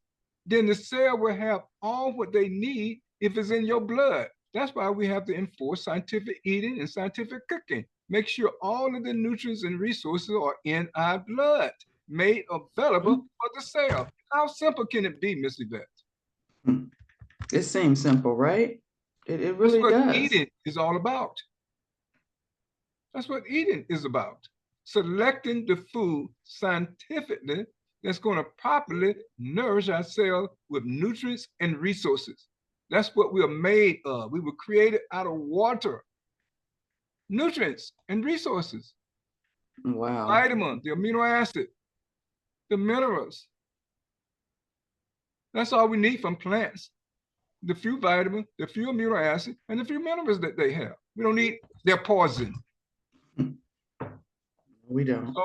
then the cell will have all what they need if it's in your blood. That's why we have to enforce scientific eating and scientific cooking. Make sure all of the nutrients and resources are in our blood, made available for the cell. How simple can it be, Miss Yvette? It seems simple, right? It really does. That's what eating is all about. That's what eating is about. Selecting the food scientifically that's going to properly nourish our cells with nutrients and resources. That's what we are made of. We were created out of water, nutrients and resources. Wow. Vitamin, the amino acid, the minerals. That's all we need from plants. The few vitamins, the few amino acids, and the few minerals that they have. We don't need their poison. We don't. So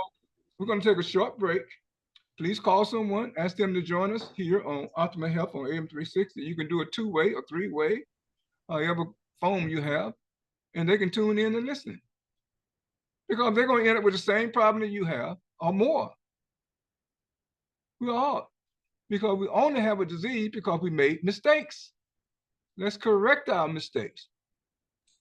we're going to take a short break. Please call someone, ask them to join us here on Optimal Health on AM 360. You can do a two-way or three-way, however phone you have, and they can tune in and listen. Because they're going to end up with the same problem that you have or more. We all, because we only have a disease because we made mistakes. Let's correct our mistakes,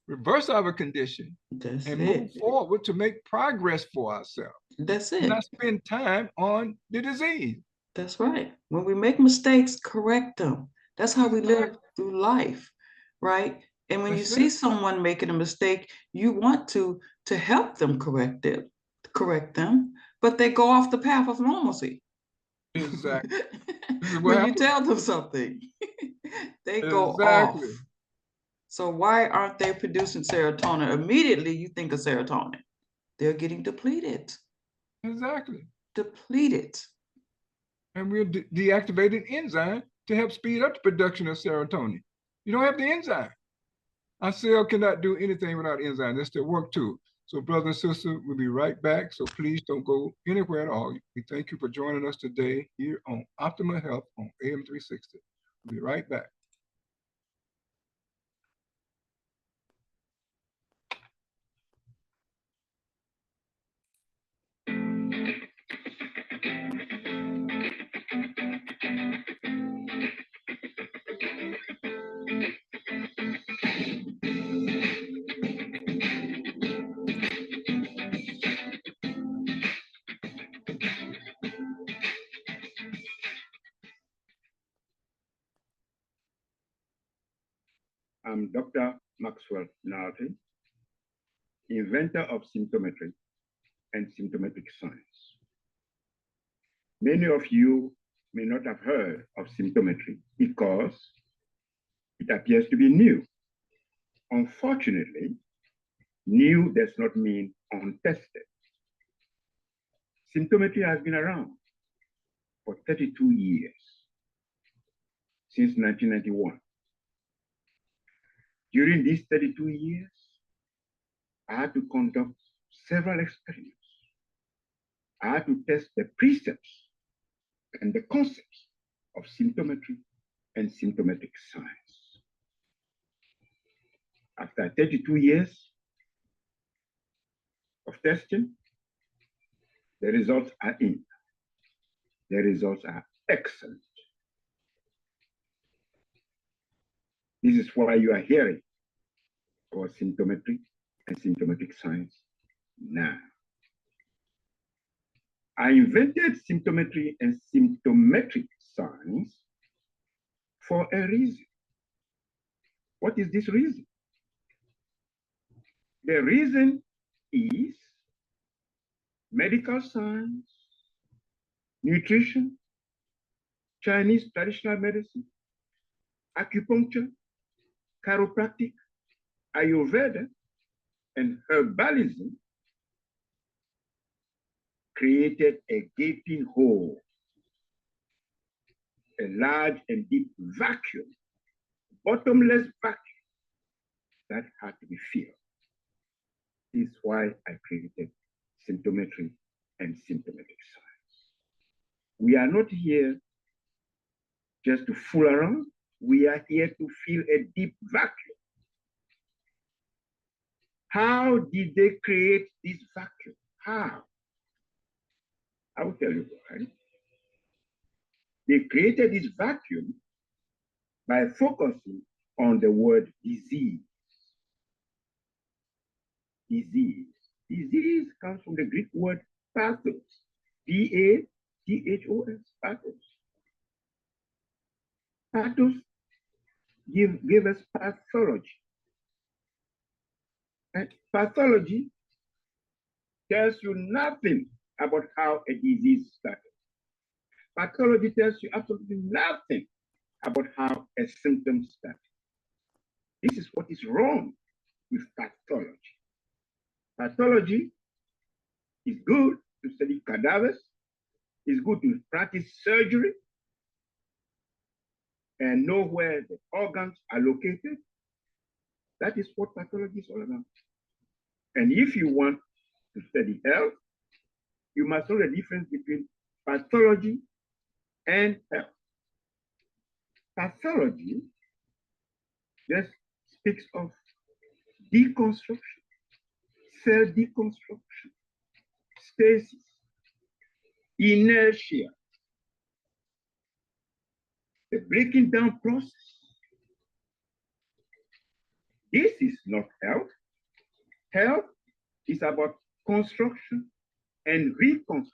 reverse our condition, and move forward to make progress for ourselves. That's it. Not spend time on the disease. That's right. When we make mistakes, correct them. That's how we live through life, right? And when you see someone making a mistake, you want to help them correct them, but they go off the path of normalcy. Exactly. When you tell them something, they go off. So why aren't they producing serotonin? Immediately you think of serotonin. They're getting depleted. Exactly. Depleted. And we're deactivating enzyme to help speed up the production of serotonin. You don't have the enzyme. Our cell cannot do anything without enzyme. That's their work tool. So brothers and sisters, we'll be right back. So please don't go anywhere at all. We thank you for joining us today here on Optimal Health on AM 360. We'll be right back. I'm Dr. Maxwell Narty, inventor of symptometry and symptometric science. Many of you may not have heard of symptometry because it appears to be new. Unfortunately, new does not mean untested. Symptometry has been around for 32 years, since 1991. During these 32 years, I had to conduct several experiments. I had to test the precepts and the concepts of symptometry and symptometric science. After 32 years of testing, the results are in. The results are excellent. This is why you are hearing about symptometry and symptometric science now. I invented symptometry and symptometric science for a reason. What is this reason? The reason is medical science, nutrition, Chinese traditional medicine, acupuncture, chiropractic, Ayurveda, and herbalism created a gaping hole, a large and deep vacuum, bottomless vacuum that had to be filled. This is why I created symptometry and symptometric science. We are not here just to fool around. We are here to fill a deep vacuum. How did they create this vacuum? How? I will tell you why. They created this vacuum by focusing on the word disease. Disease. Disease comes from the Greek word pathos. P-A-T-H-O-S, pathos. Pathos give us pathology. And pathology tells you nothing about how a disease started. Pathology tells you absolutely nothing about how a symptom started. This is what is wrong with pathology. Pathology is good to study cadavers, it's good to practice surgery and know where the organs are located. That is what pathology is all about. And if you want to study health, you must know the difference between pathology and health. Pathology just speaks of deconstruction, cell deconstruction, stasis, inertia, the breaking down process. This is not health. Health is about construction and reconstruction,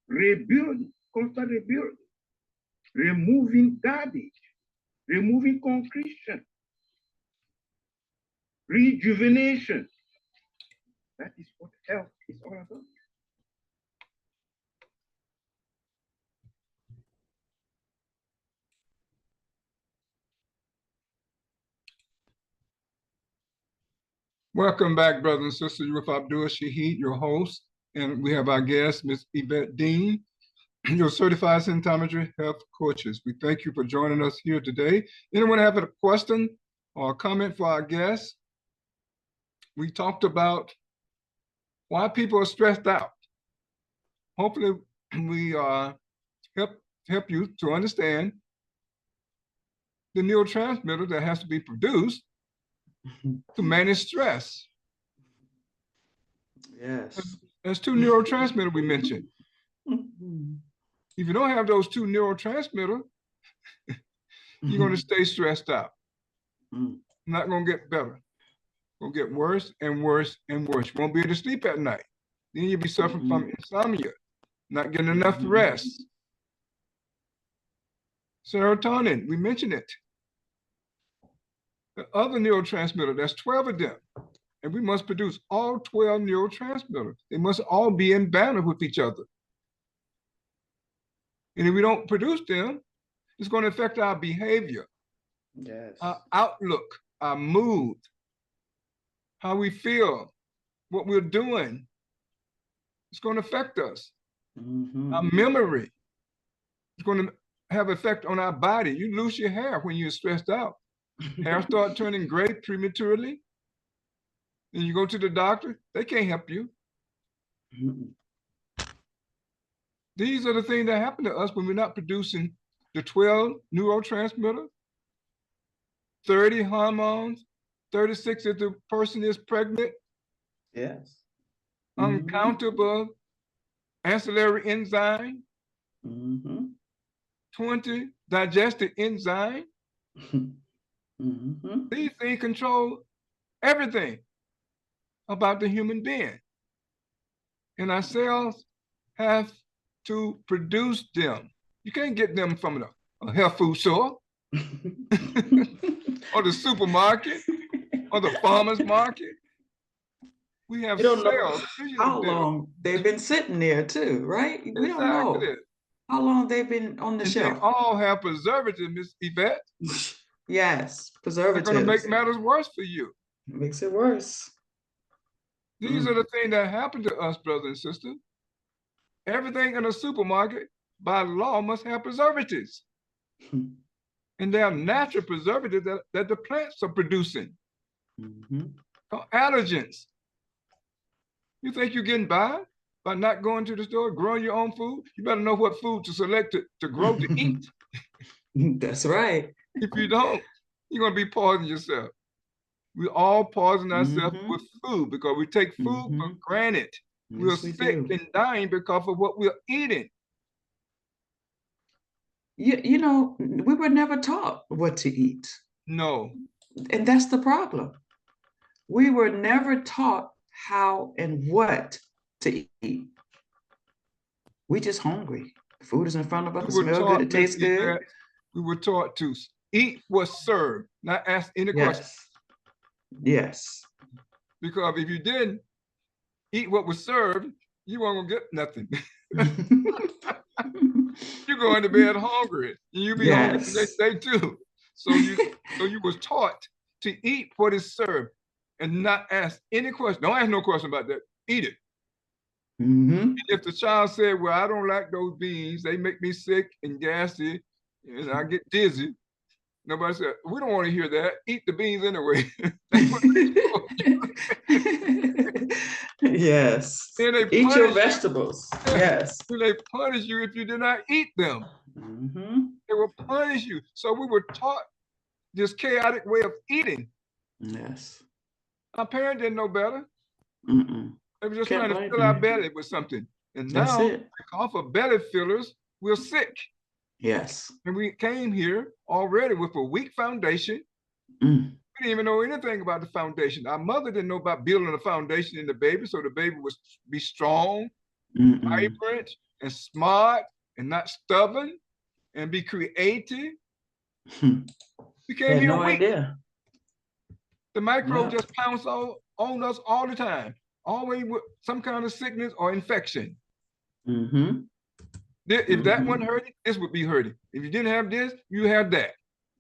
rebuilding, constant rebuilding, removing garbage, removing concretion, rejuvenation. That is what health is all about. Welcome back, brothers and sisters. You're with Abdul Shaheed, your host, and we have our guest, Ms. Yvette Dean, your certified symptometry health coaches. We thank you for joining us here today. Anyone have a question or comment for our guest? we talked about why people are stressed out. Hopefully, we help you to understand the neurotransmitter that has to be produced to manage stress. Yes. There's two neurotransmitters we mentioned. If you don't have those two neurotransmitters, you're going to stay stressed out. Not going to get better. Going to get worse and worse and worse. You won't be able to sleep at night. Then you'll be suffering from insomnia, not getting enough rest. Serotonin, we mentioned it. The other neurotransmitter, there's 12 of them. And we must produce all 12 neurotransmitters. They must all be in balance with each other. And if we don't produce them, it's going to affect our behavior, our outlook, our mood, how we feel, what we're doing. It's going to affect us. Our memory. It's going to have effect on our body. You lose your hair when you're stressed out. Hair start turning gray prematurely. And you go to the doctor, they can't help you. These are the things that happen to us when we're not producing the 12 neurotransmitters, 30 hormones, 36 if the person is pregnant. Yes. Uncountable ancillary enzyme, 20 digestive enzyme. These things control everything about the human being. And our cells have to produce them. You can't get them from a health food store or the supermarket or the farmer's market. We have don't cells. know how long they've been sitting there too, right? We don't know how long they've been on the shelf. They all have preservatives, Miss Yvette. Yes, preservatives. They're going to make matters worse for you. It makes it worse. These are the things that happen to us, brothers and sisters. Everything in a supermarket, by law, must have preservatives. And they are natural preservatives that the plants are producing. Allergens. You think you're getting by not going to the store, growing your own food? You better know what food to select to grow to eat. That's right. If you don't, you're going to be poisoning yourself. We all poison ourselves with food because we take food for granted. We're sick and dying because of what we're eating. You know, we were never taught what to eat. No. And that's the problem. We were never taught how and what to eat. We just hungry. The food is in front of us. It smells good. It tastes good. We were taught to eat what's served, not ask any questions. Yes. Because if you didn't eat what was served, you weren't gonna get nothing. You're going to bed hungry, and you be hungry the next day too. So you was taught to eat what is served and not ask any question. Don't ask no question about that. Eat it. If the child said, "Well, I don't like those beans. They make me sick and gassy, and I get dizzy," nobody said, "We don't want to hear that. Eat the beans anyway." Yes. Eat your vegetables. Yes. They punish you if you did not eat them. They will punish you. So we were taught this chaotic way of eating. Yes. Our parents didn't know better. They were just trying to fill our belly with something. And now, because of belly fillers, we're sick. Yes. And we came here already with a weak foundation. We didn't even know anything about the foundation. Our mother didn't know about building a foundation in the baby, so the baby would be strong, vibrant, and smart, and not stubborn, and be creative. We came here no idea. The microbe just pounce on us all the time, always with some kind of sickness or infection. If that one hurt you, this would be hurting. If you didn't have this, you have that.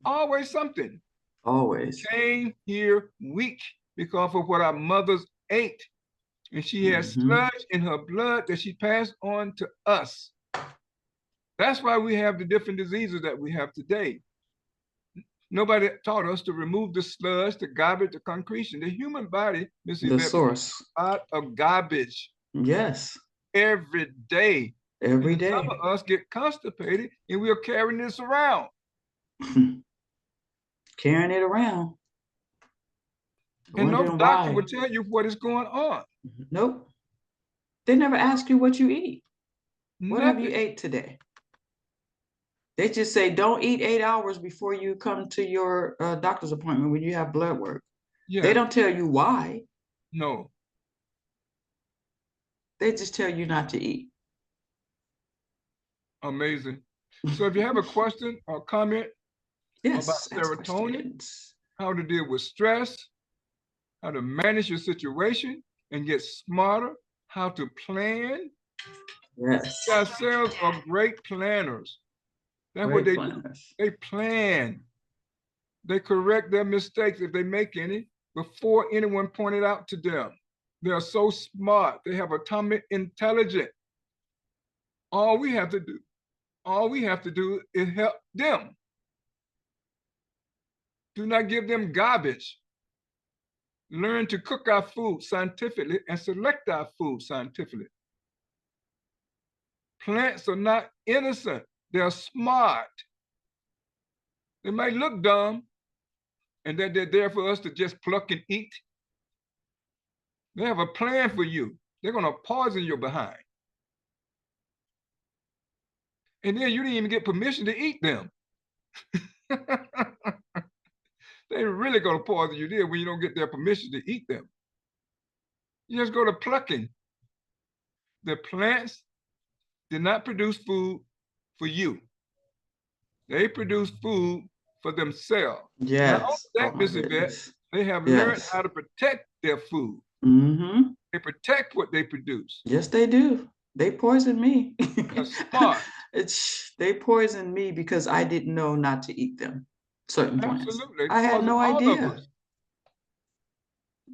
Always something. Always. Came here weak because of what our mothers ate. And she had sludge in her blood that she passed on to us. That's why we have the different diseases that we have today. Nobody taught us to remove the sludge, the garbage, the concretion. The human body, Miss The Yvette, source. a lot of garbage Yes. every day. Every And day. some of us get constipated and we're carrying this around. Carrying it around. And no Wondering doctor why. will tell you what is going on. Nope. They never ask you what you eat. What have you Nothing. ate today? They just say, don't eat 8 hours before you come to your doctor's appointment when you have blood work. Yeah. They don't tell you why. No. They just tell you not to eat. Amazing. So if you have a question or comment Yes, about ask serotonin, questions. how to deal with stress, how to manage your situation and get smarter, how to plan. Yes. Ourselves are great planners. That's what Great they do. planners. They plan. They correct their mistakes if they make any before anyone pointed out to them. They are so smart. They have atomic intelligence. All we have to do is help them. Do not give them garbage. Learn to cook our food scientifically and select our food scientifically. Plants are not innocent. They're smart. They might look dumb, and that they're there for us to just pluck and eat. They have a plan for you. They're going to poison your behind. And then you didn't even get permission to eat them. They're really going to poison you there when you don't get their permission to eat them. You just go to plucking. The plants did not produce food for you. They produce food for themselves. Yes. Not only that, Oh my Miss Yvette, goodness. they have Yes. learned how to protect their food. Mm-hmm. They protect what they produce. Yes, they do. They poison me. They're smart. They poisoned me because I didn't know not to eat them. Certain plants. Absolutely. I had no All idea. of us.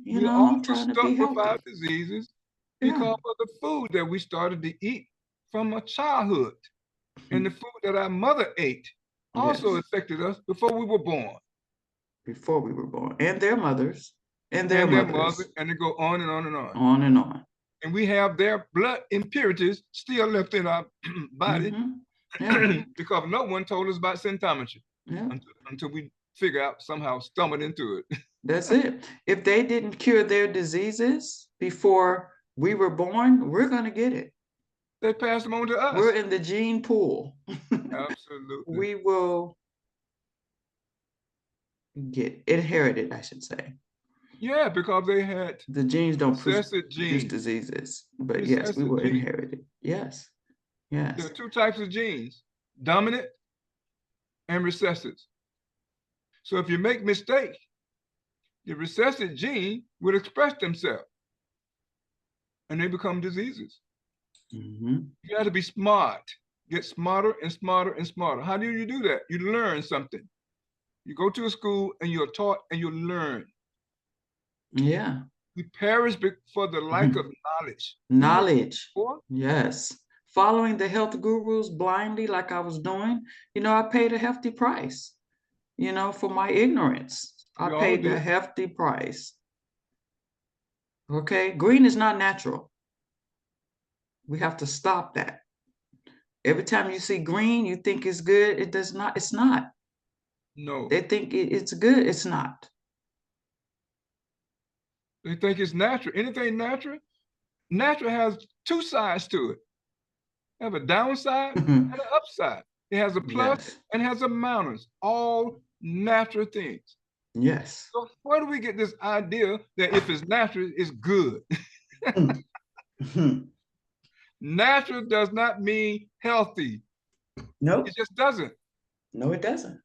You We know, all I'm were trying to stuck be with our healthy. diseases Yeah. because of the food that we started to eat from a childhood. And the food that our mother ate also Yes. affected us before we were born. Before we were born. And their mothers. And their And their mothers. mother, and they go on and on and on. On and on. And we have their blood impurities still left in our body Yeah. because no one told us about symptometry Yeah. until we figure out somehow stumbled into it. That's it. If they didn't cure their diseases before we were born, we're going to get it. They passed them on to us. We're in the gene pool. Absolutely. We will get inherited, I should say. Yeah, because they had the genes don't produce genes. diseases, but yes, we will inherit it. Yes, yes. There are two types of genes: dominant and recessive. So if you make mistakes, the recessive gene will express themselves, and they become diseases. You got to be smart. Get smarter and smarter and smarter. How do you do that? You learn something. You go to a school and you're taught and you learn. Yeah. We perish for the lack of knowledge. Knowledge. Yes. Following the health gurus blindly like I was doing, I paid a hefty price, for my ignorance. I paid a hefty price. Okay. Green is not natural. We have to stop that. Every time you see green, you think it's good. It does not. It's not. No. They think it's good. It's not. They think it's natural. Anything natural? Natural has two sides to it. It has a downside and an upside. It has a plus and has a minus. All natural things. Yes. So where do we get this idea that if it's natural, it's good? Natural does not mean healthy. No. It just doesn't. No, it doesn't.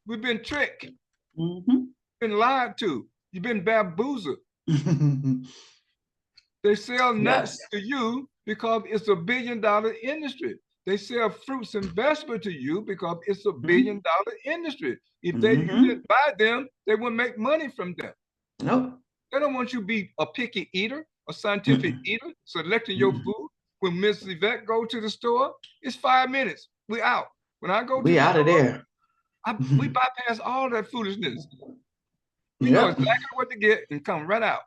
We've been tricked. Been lied to. You've been bamboozled. They sell nuts to you because it's a $1 billion industry. They sell fruits and vegetables to you because it's a $1 billion industry. If you didn't buy them, they wouldn't make money from them. No. They don't want you to be a picky eater, a scientific eater, selecting your food. When Miss Yvette go to the store, it's 5 minutes. We out. When I go to we the out store, of there. We bypass all that foolishness. We know exactly what to get and come right out.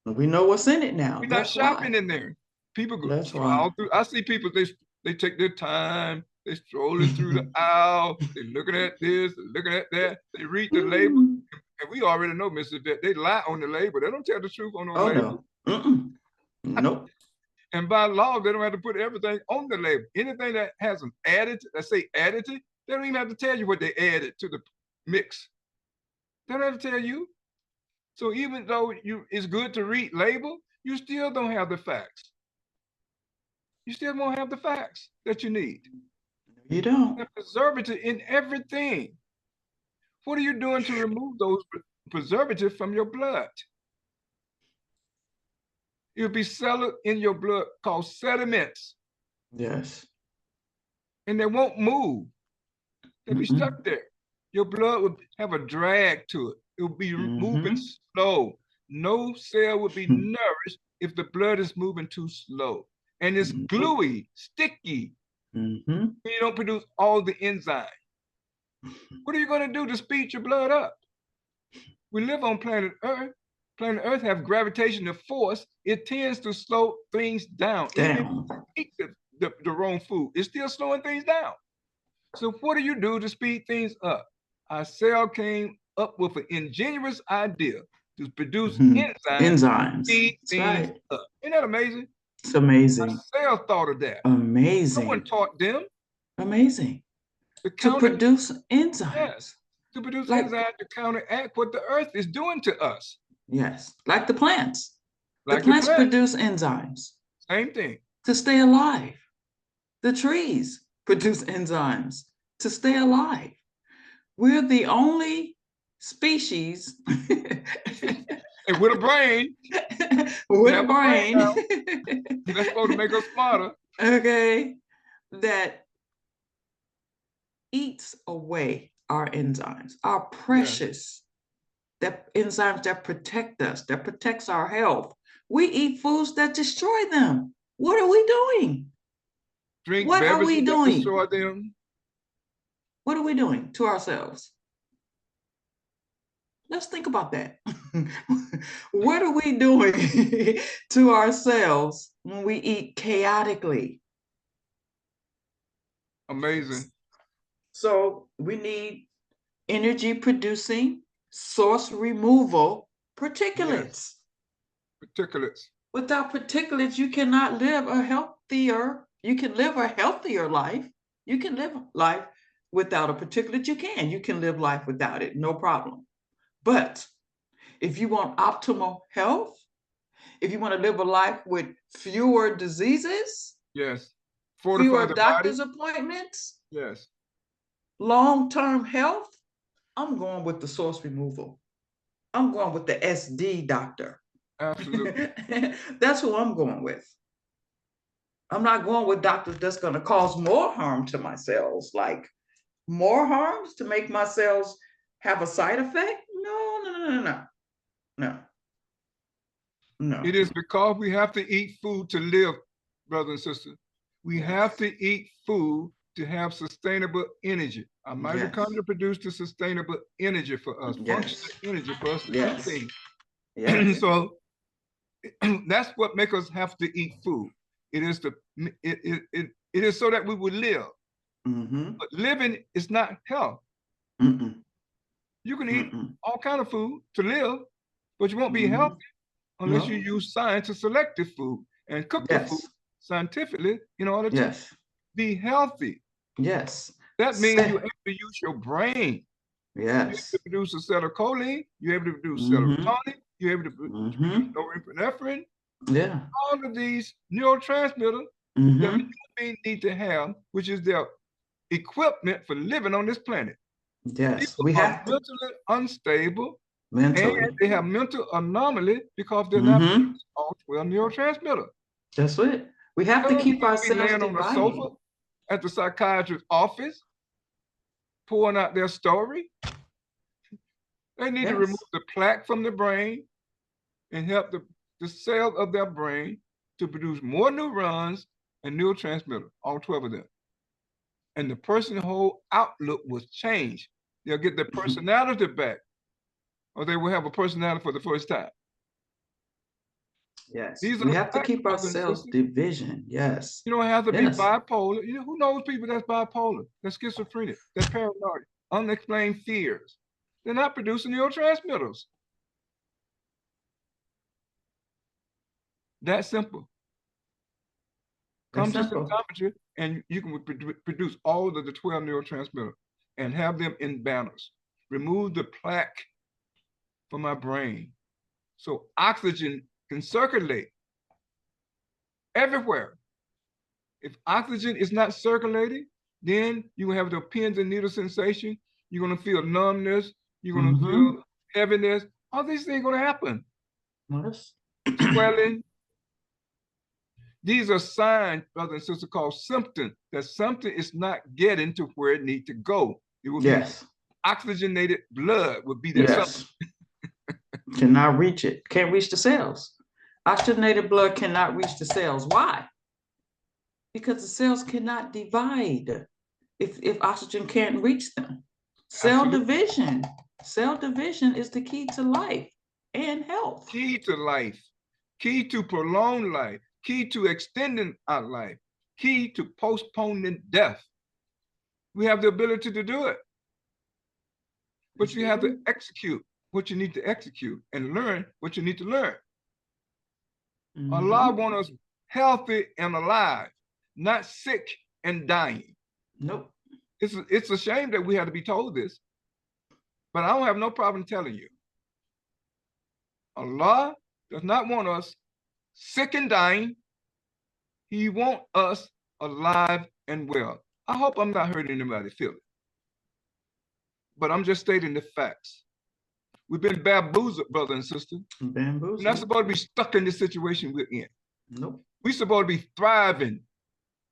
We know what's in it now. We're not That's shopping why. in there. People go That's all why. through. I see people, they take their time, they strolling through the aisle, they looking at this, they looking at that, they read the label. And we already know, Mr. That they lie on the label. They don't tell the truth on no label. No. Nope. And by law, they don't have to put everything on the label. Anything that has an additive, let's say additive, they don't even have to tell you what they added to the mix. They don't have to tell you. So even though it's good to read label, you still don't have the facts. You still won't have the facts that you need. You don't. The preservative in everything. What are you doing to remove those preservatives from your blood? It'll be settled in your blood called sediments. Yes. And they won't move. They'll be stuck there. Your blood would have a drag to it. It will be moving slow. No cell would be nourished if the blood is moving too slow. And it's gluey, sticky. You don't produce all the enzyme. What are you going to do to speed your blood up? We live on planet Earth. Planet Earth have gravitational force. It tends to slow things down. Even if you eat the wrong food, it's still slowing things down. So what do you do to speed things up? Our cell came up with an ingenious idea to produce enzymes. To speed things up. Isn't that amazing? It's amazing. Our cell thought of that. Amazing. No one taught them. Amazing. To produce enzymes. Yes. To produce enzymes to counteract what the earth is doing to us. Yes. Like the plants. Like the plants produce enzymes. Same thing. To stay alive. The trees produce enzymes to stay alive. We're the only species and with a brain. With a brain. That's supposed to make us smarter. Okay. That eats away our enzymes, our precious that enzymes that protect us, that protects our health. We eat foods that destroy them. What are we doing? Drink what are we doing? That destroy them. What are we doing to ourselves? Let's think about that. What are we doing to ourselves when we eat chaotically? Amazing. So we need energy producing source removal particulates. Yes. Particulates. Without particulates, you cannot live a healthier, you can live a healthier life. You can live life without a particulate, you can live life without it, no problem. But if you want optimal health, if you want to live a life with fewer diseases, yes, fewer doctor's appointments, yes, long-term health, I'm going with the source removal. I'm going with the SD doctor. Absolutely. That's who I'm going with. I'm not going with doctors that's going to cause more harm to my cells, like more harms to make my cells have a side effect. No. It is because we have to eat food to live, brothers and sisters. We have to eat food to have sustainable energy. Our mitochondria produce the sustainable energy for us, functional energy for us to eat things. Yes. So that's what makes us have to eat food. It is it is so that we will live. But living is not health. You can eat all kind of food to live, but you won't be healthy unless you use science to select the food and cook the food scientifically in order to be healthy. Yes. That means you have to use your brain. Yes. You have to produce acetylcholine, you're able to produce serotonin, you're able to produce norepinephrine. Yeah. All of these neurotransmitters that human beings need to have, which is their equipment for living on this planet. Yes. People are mentally unstable. And they have mental anomaly because they're not all 12 neurotransmitters. That's it. We have to keep ourselves laying on the sofa at the psychiatrist's office, pouring out their story. They need to remove the plaque from the brain and help the cells of their brain to produce more neurons and neurotransmitters, all 12 of them. And the person's whole outlook was changed. They'll get their personality back, or they will have a personality for the first time. Yes. These are We the have to facts, keep brothers and ourselves sisters. division. Yes. You don't have to be Yes. bipolar. You know, who knows people that's bipolar, that's schizophrenic, that's paranoid, unexplained fears? They're not producing neurotransmitters. That simple. Come That's to simple. symptometry, and you can produce all of the 12 neurotransmitters and have them in banners. Remove the plaque from my brain so oxygen can circulate everywhere. If oxygen is not circulating, then you will have the pins and needle sensation. You're going to feel numbness. You're going to feel heaviness. All these things are going to happen. Yes. Swelling. These are signs, brothers and sisters, called symptoms that something is not getting to where it needs to go. It will be oxygenated blood would be that something. Cannot reach it. Can't reach the cells. Oxygenated blood cannot reach the cells. Why? Because the cells cannot divide if oxygen can't reach them. Cell division is the key to life and health. Key to life, key to prolonged life, key to extending our life, key to postponing death. We have the ability to do it. But you have to execute what you need to execute and learn what you need to learn. Allah wants us healthy and alive, not sick and dying. Nope. It's a shame that we have to be told this, but I don't have no problem telling you. Allah does not want us sick and dying. He wants us alive and well. I hope I'm not hurting anybody's feelings, but I'm just stating the facts. We've been bamboozled, brother and sister. Bamboozled. We're not supposed to be stuck in the situation we're in. Nope. We're supposed to be thriving,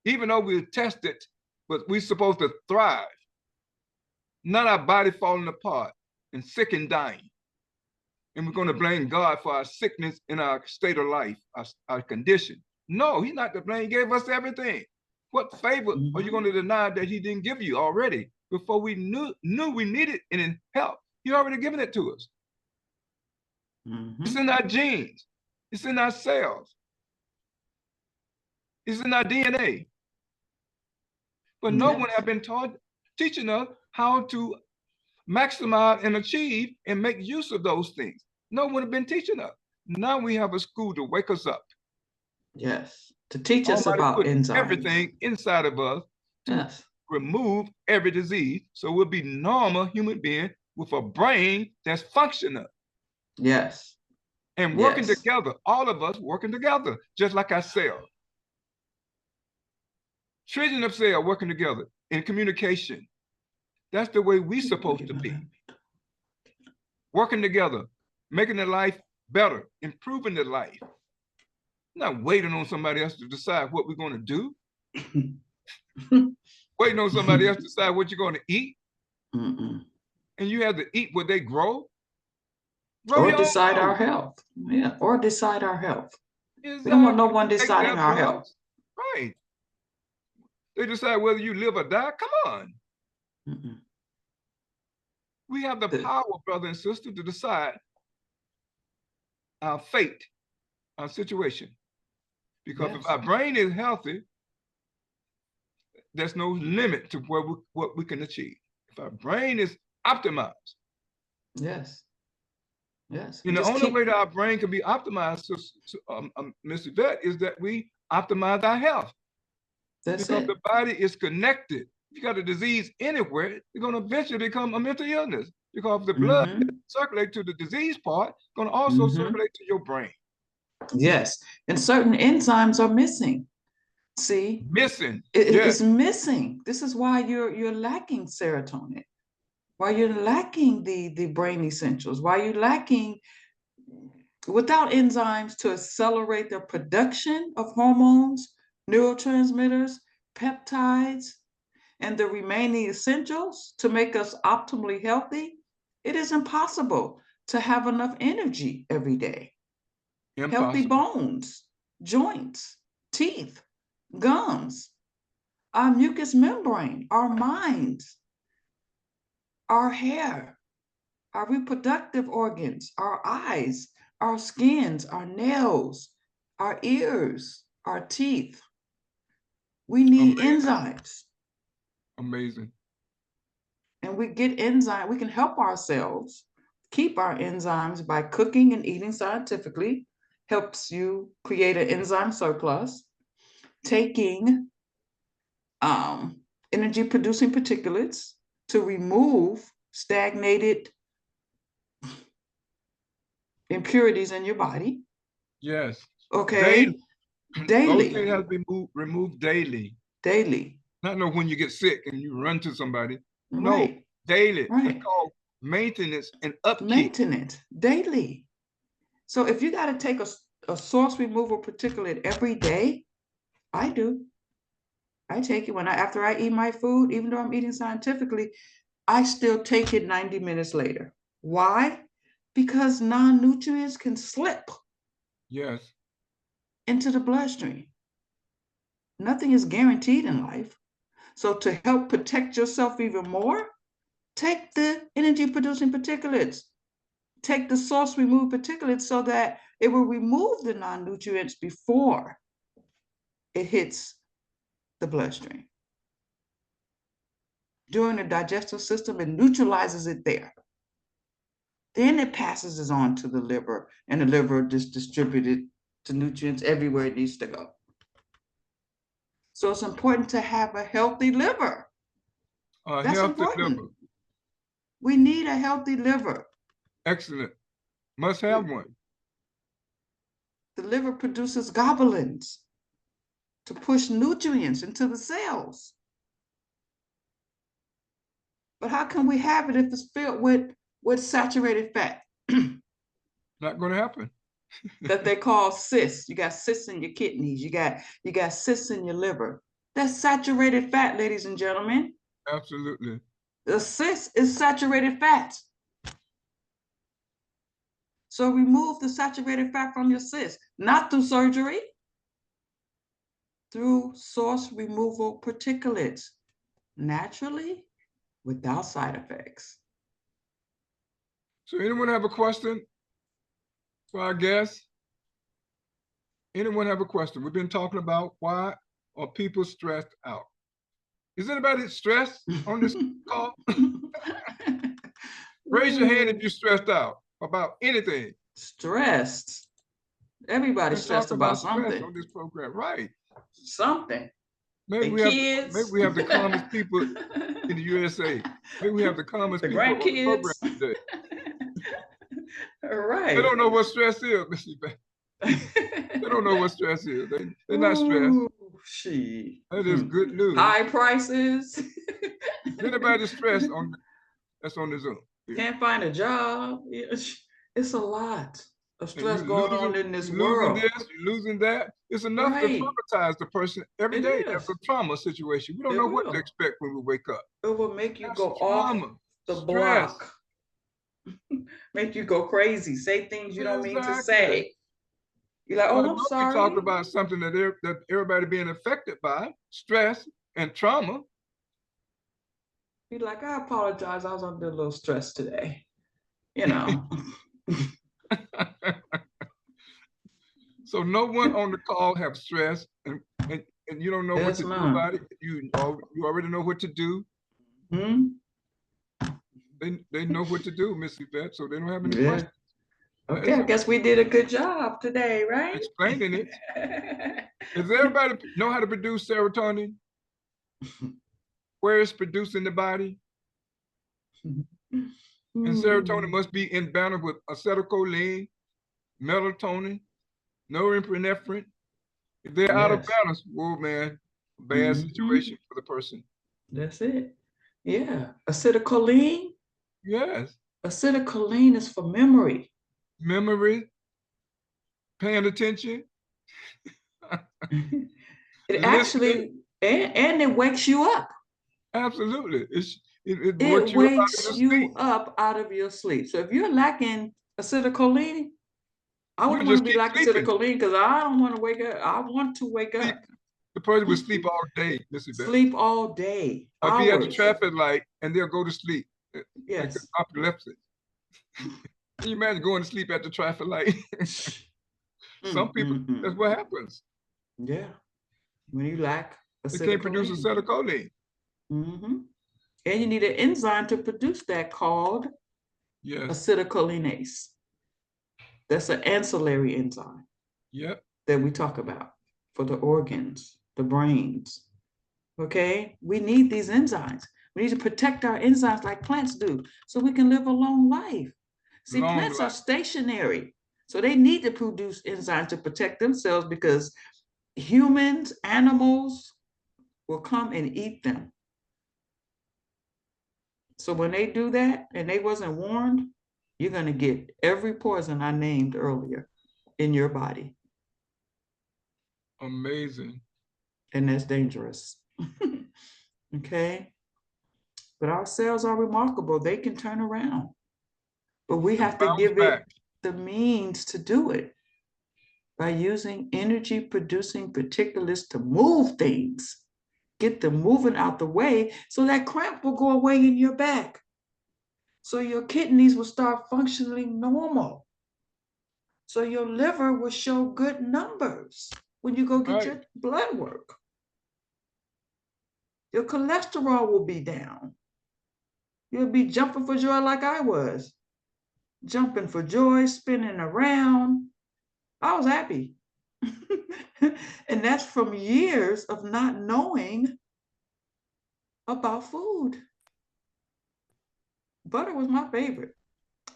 even though we're tested, but we're supposed to thrive. Not our body falling apart and sick and dying. And we're going to blame God for our sickness and our state of life, our condition. No, he's not to blame. He gave us everything. What favor are you going to deny that he didn't give you already before we knew we needed it in help? He already given it to us. It's in our genes. It's in our cells. It's in our DNA. But no one has been teaching us how to maximize and achieve and make use of those things. No one has been teaching us. Now we have a school to wake us up. Yes, to teach us about enzymes. Everything inside of us to remove every disease, so we'll be normal human being with a brain that's functional. Yes. And working together, all of us working together, just like our cells. Trillions of cells working together in communication. That's the way we're supposed to be. Working together, making their life better, improving their life. Not waiting on somebody else to decide what we're going to do. Waiting on somebody else to decide what you're going to eat. And you have to eat what they grow. Or decide our health. Yeah, or decide our health. Exactly. We don't want no one deciding our health. Right. They decide whether you live or die. Come on. We have the power, brother and sister, to decide our fate, our situation. Because if our brain is healthy, there's no limit to what we can achieve. If our brain is optimized. Yes. Yes. And the only way that our brain can be optimized, Ms. Yvette, is that we optimize our health. Because the body is connected. If you got a disease anywhere, it's going to eventually become a mental illness. Because the blood circulates to the disease part, going to also circulate to your brain. Yes. And certain enzymes are missing. See? Missing. It's missing. This is why you're lacking serotonin. Why you're lacking the brain essentials. Why you're lacking, without enzymes to accelerate the production of hormones, neurotransmitters, peptides, and the remaining essentials to make us optimally healthy, it is impossible to have enough energy every day. Impossible. Healthy bones, joints, teeth, gums, our mucous membrane, our minds. our hair, our reproductive organs, our eyes, our skins, our nails, our ears, our teeth. We need enzymes. Amazing. And we get enzyme, we can help ourselves keep our enzymes by cooking and eating scientifically, helps you create an enzyme surplus, taking energy producing particulates to remove stagnated impurities in your body. Yes. Okay. Those things Daily. have to be removed daily. Daily. Not know when you get sick and you run to somebody. No, Right. daily. Right. It's called maintenance and upkeep. Maintenance daily. So if you got to take a source removal particulate every day, I do. I take it after I eat my food, even though I'm eating scientifically, I still take it 90 minutes later. Why? Because non-nutrients can slip. Yes. Into the bloodstream. Nothing is guaranteed in life. So to help protect yourself even more, take the energy producing particulates. Take the source removed particulates so that it will remove the non-nutrients before it hits the bloodstream. During the digestive system, it neutralizes it there. Then it passes it on to the liver, and the liver just distributed the nutrients everywhere it needs to go. So it's important to have a healthy liver. That's important. Liver. We need a healthy liver. Excellent. Must have one. The liver produces globulins to push nutrients into the cells. But how can we have it if it's filled with saturated fat? Not going to happen. That they call cysts. You got cysts in your kidneys. You got cysts in your liver. That's saturated fat, ladies and gentlemen. Absolutely. The cyst is saturated fat. So remove the saturated fat from your cyst, not through surgery, through source removal particulates, naturally, without side effects. So anyone have a question for our guests? Anyone have a question? We've been talking about why are people stressed out? Is anybody stressed on this call? Raise your hand if you're stressed out about anything. Stressed. Everybody's stressed about something on this program, right? Something. Maybe we have the calmest people in the USA. Maybe we have the calmest people on the program today. Right. They don't know what stress is, Missy. They don't know what stress is. They're not stressed. That is good news. High prices. Anybody stressed that's on the Zoom? Can't find a job. It's a lot of stress going on in this world. Losing this, you're losing that. It's enough to traumatize the person every day. That's a trauma situation. We don't know what to expect when we wake up. It will make you go off the block. Make you go crazy. Say things you don't mean to say. You're like, oh, I'm sorry. We talked about something that everybody being affected by, stress and trauma. You're like, I apologize. I was under a little stress today. You know. So no one on the call have stress, and you don't know what to do about it. You already know what to do. They know what to do, Miss Yvette, so they don't have any questions. Okay, I guess we did a good job today, right? Explaining it. Does everybody know how to produce serotonin? Where it's produced in the body? And serotonin must be in balance with acetylcholine, melatonin, norepinephrine. If they're out of balance, whoa, man, bad situation for the person. That's it. Yeah. Acetylcholine? Yes. Acetylcholine is for memory. Memory, paying attention. It actually, and it wakes you up. Absolutely. It wakes you up out of your sleep. So if you're lacking acetylcholine, I wouldn't want to be lacking acetylcholine because I don't want to wake up. I want to wake up. The person would sleep all day, Missy Beth. Sleep all day. I'll be at the traffic light and they'll go to sleep. like Yes. epilepsy. Can you imagine going to sleep at the traffic light? Some people, that's what happens. Yeah. When you lack They can't produce acetylcholine. acetylcholine. And you need an enzyme to produce that called acetylcholinase. That's an ancillary enzyme that we talk about for the organs, the brains. Okay? We need these enzymes. We need to protect our enzymes like plants do so we can live a long life. See, plants are stationary. So they need to produce enzymes to protect themselves because humans, animals will come and eat them. So when they do that and they wasn't warned, you're going to get every poison I named earlier in your body. Amazing. And that's dangerous. Okay? But our cells are remarkable. They can turn around. But we have to give it the means to do it by using energy producing particulates to move things. Get them moving out the way so that cramp will go away in your back. So your kidneys will start functioning normal. So your liver will show good numbers when you go get your blood work. Your cholesterol will be down. You'll be jumping for joy like I was. Jumping for joy, spinning around. I was happy. And that's from years of not knowing about food. Butter was my favorite.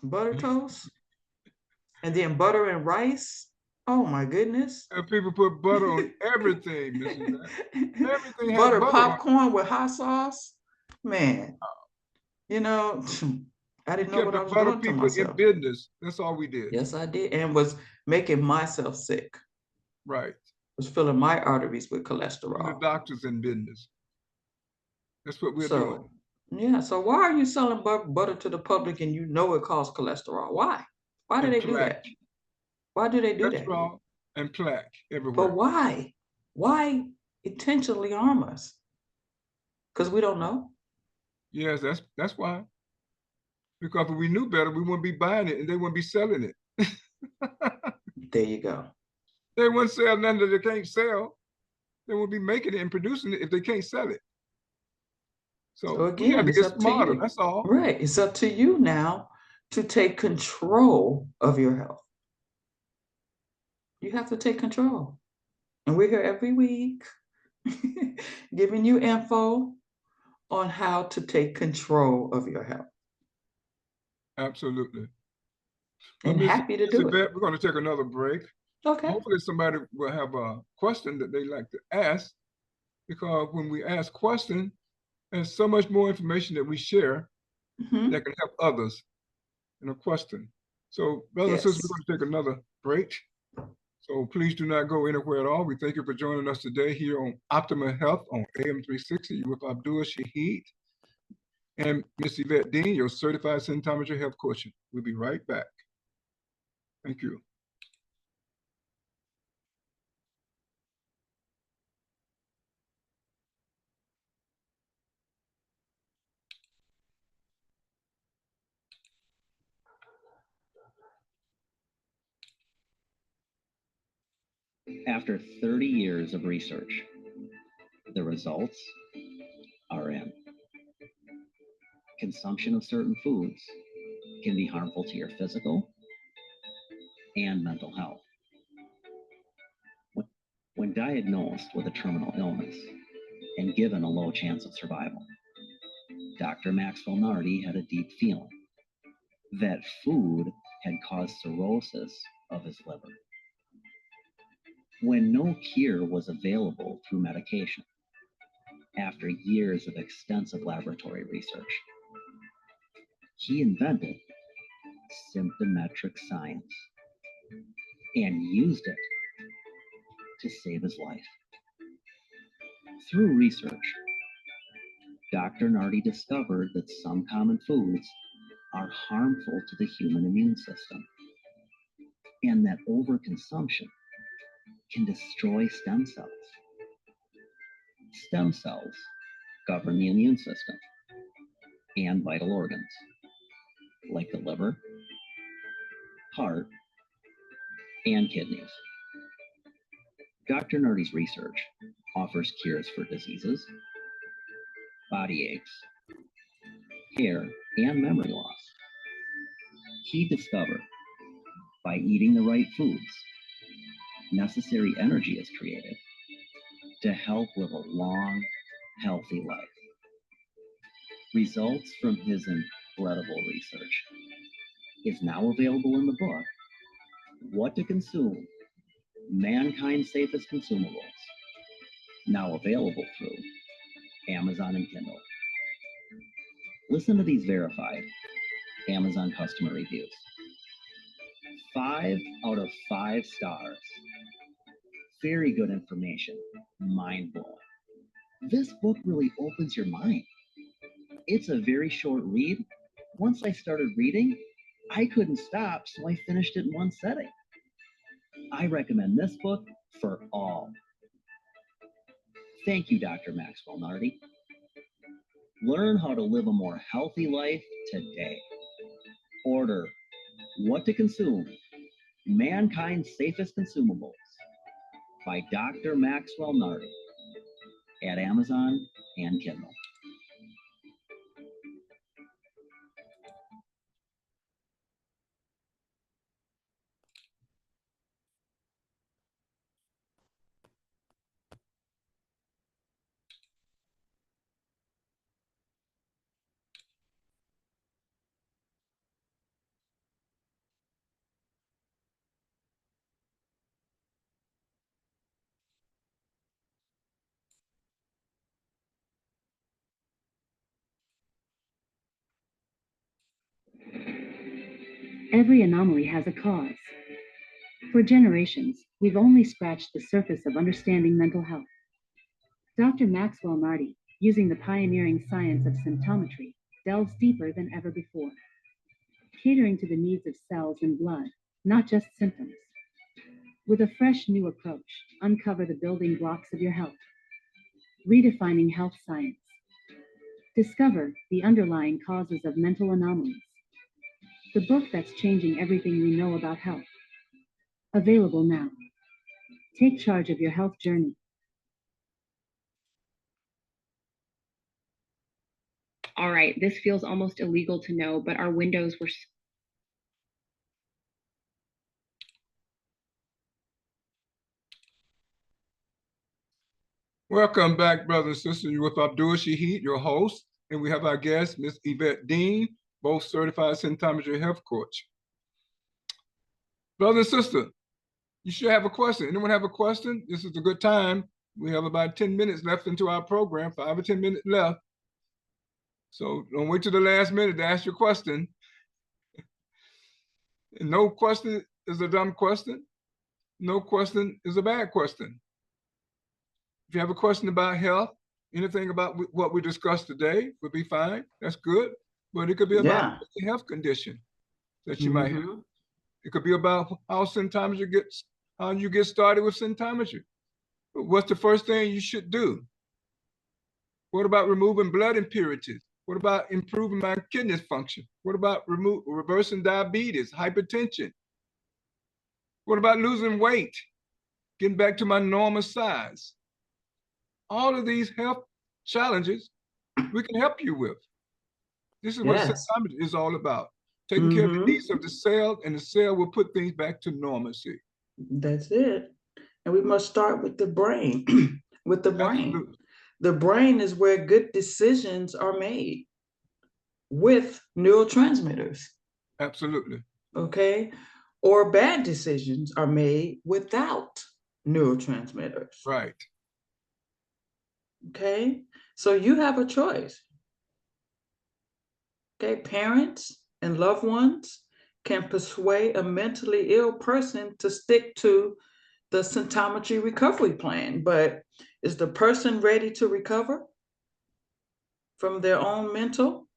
Butter toast. And then butter and rice. Oh my goodness. And people put butter on everything, Mrs. Everything has butter butter popcorn with hot sauce. Man, you know, I didn't know what I was doing to myself. In business. That's all we did. Yes, I did. And was making myself sick. Right. Was filling my arteries with cholesterol. And the doctors in business. That's what we're doing. Yeah. So why are you selling butter to the public and you know it causes cholesterol? Why? Why do they do that? Why do they do that? Cholesterol and plaque everywhere. But why? Why intentionally harm us? Because we don't know. Yes, that's why. Because if we knew better, we wouldn't be buying it and they wouldn't be selling it. There you go. They wouldn't sell nothing that they can't sell. They won't be making it and producing it if they can't sell it. So again, we have to get smarter. That's all. Right. It's up to you now to take control of your health. You have to take control. And we're here every week giving you info on how to take control of your health. Absolutely. And happy to do it. We're going to take another break. Okay. Hopefully somebody will have a question that they like to ask, because when we ask questions, there's so much more information that we share that can help others in a question. So, brothers and sisters, we're going to take another break. So please do not go anywhere at all. We thank you for joining us today here on Optimal Health on AM 360 with Abdul Shaheed and Miss Yvette Dean, your certified symptometry health coach. We'll be right back. Thank you. After 30 years of research, the results are in. Consumption of certain foods can be harmful to your physical and mental health. When diagnosed with a terminal illness and given a low chance of survival, Dr. Maxwell Nardi had a deep feeling that food had caused cirrhosis of his liver. When no cure was available through medication, after years of extensive laboratory research, he invented symptometric science and used it to save his life. Through research, Dr. Nardi discovered that some common foods are harmful to the human immune system, and that overconsumption can destroy stem cells. Stem cells govern the immune system. and vital organs, like the liver, heart, and kidneys. Dr. Nardi's research offers cures for diseases, body aches, hair, and memory loss. He discovered by eating the right foods, necessary energy is created to help live a long, healthy life. Results from his incredible research is now available in the book, What to Consume, Mankind's Safest Consumables, now available through Amazon and Kindle. Listen to these verified Amazon customer reviews. 5 out of 5 stars. Very good information, mind blowing. This book really opens your mind. It's a very short read. Once I started reading, I couldn't stop, so I finished it in one setting. I recommend this book for all. Thank you, Dr. Maxwell Nardi. Learn how to live a more healthy life today. Order What to Consume, Mankind's Safest Consumables by Dr. Maxwell Nardi at Amazon and Kindle. Every anomaly has a cause. For generations, we've only scratched the surface of understanding mental health. Dr. Maxwell Nardi, using the pioneering science of symptometry, delves deeper than ever before, catering to the needs of cells and blood, not just symptoms. With a fresh new approach, uncover the building blocks of your health, redefining health science. Discover the underlying causes of mental anomalies. The book that's changing everything we know about health. Available now. Take charge of your health journey. All right, this feels almost illegal to know, but our windows were... Welcome back, brothers and sisters. You're with Abdul Shaheed, your host, and we have our guest, Ms. Yvette Dean, both certified symptometry health coach. Brother and sister, you should have a question. Anyone have a question? This is a good time. We have about 10 minutes left into our program, 5 or 10 minutes left. So don't wait till the last minute to ask your question. And no question is a dumb question. No question is a bad question. If you have a question about health, anything about what we discussed today would be fine. That's good. But it could be about a health condition that you might have. It could be about how you get started with symptometry. What's the first thing you should do? What about removing blood impurities? What about improving my kidney function? What about reversing diabetes, hypertension? What about losing weight, getting back to my normal size? All of these health challenges we can help you with. This is what symptometry is all about. Taking care of the needs of the cell, and the cell will put things back to normalcy. That's it. And we must start with the brain. With the brain. Absolutely. The brain is where good decisions are made with neurotransmitters. Absolutely. Okay. Or bad decisions are made without neurotransmitters. Right. Okay. So you have a choice. Okay. Parents and loved ones can persuade a mentally ill person to stick to the symptometry recovery plan, but is the person ready to recover from their own mental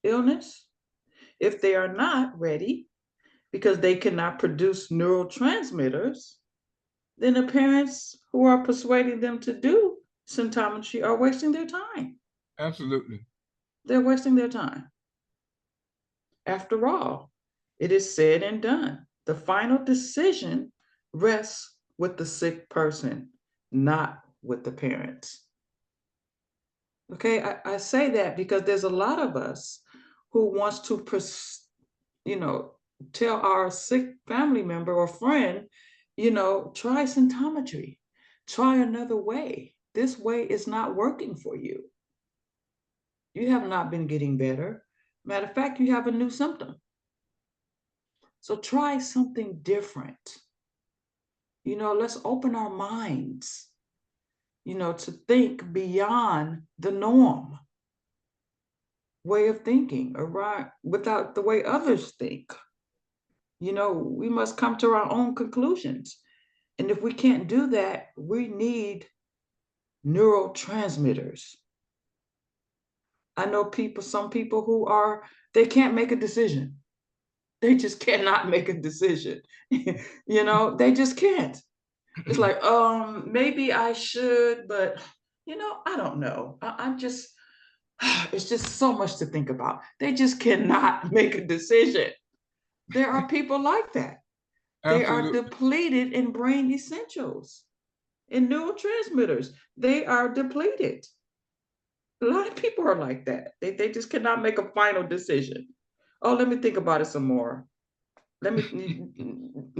illness? If they are not ready because they cannot produce neurotransmitters, then the parents who are persuading them to do symptometry are wasting their time. Absolutely. They're wasting their time. After all, it is said and done. The final decision rests with the sick person, not with the parents. Okay, I say that because there's a lot of us who wants to, tell our sick family member or friend, try symptometry, try another way. This way is not working for you. You have not been getting better. Matter of fact, you have a new symptom. So try something different. Let's open our minds, to think beyond the norm way of thinking, or without the way others think. We must come to our own conclusions. And if we can't do that, we need neurotransmitters. I know some people they can't make a decision. They just cannot make a decision. They just can't. It's like, maybe I should, but I don't know. I'm just, it's just so much to think about. They just cannot make a decision. There are people like that. They are Absolutely. depleted in brain essentials, in neurotransmitters. They are depleted. A lot of people are like that. They just cannot make a final decision. Oh, let me think about it some more. Let me,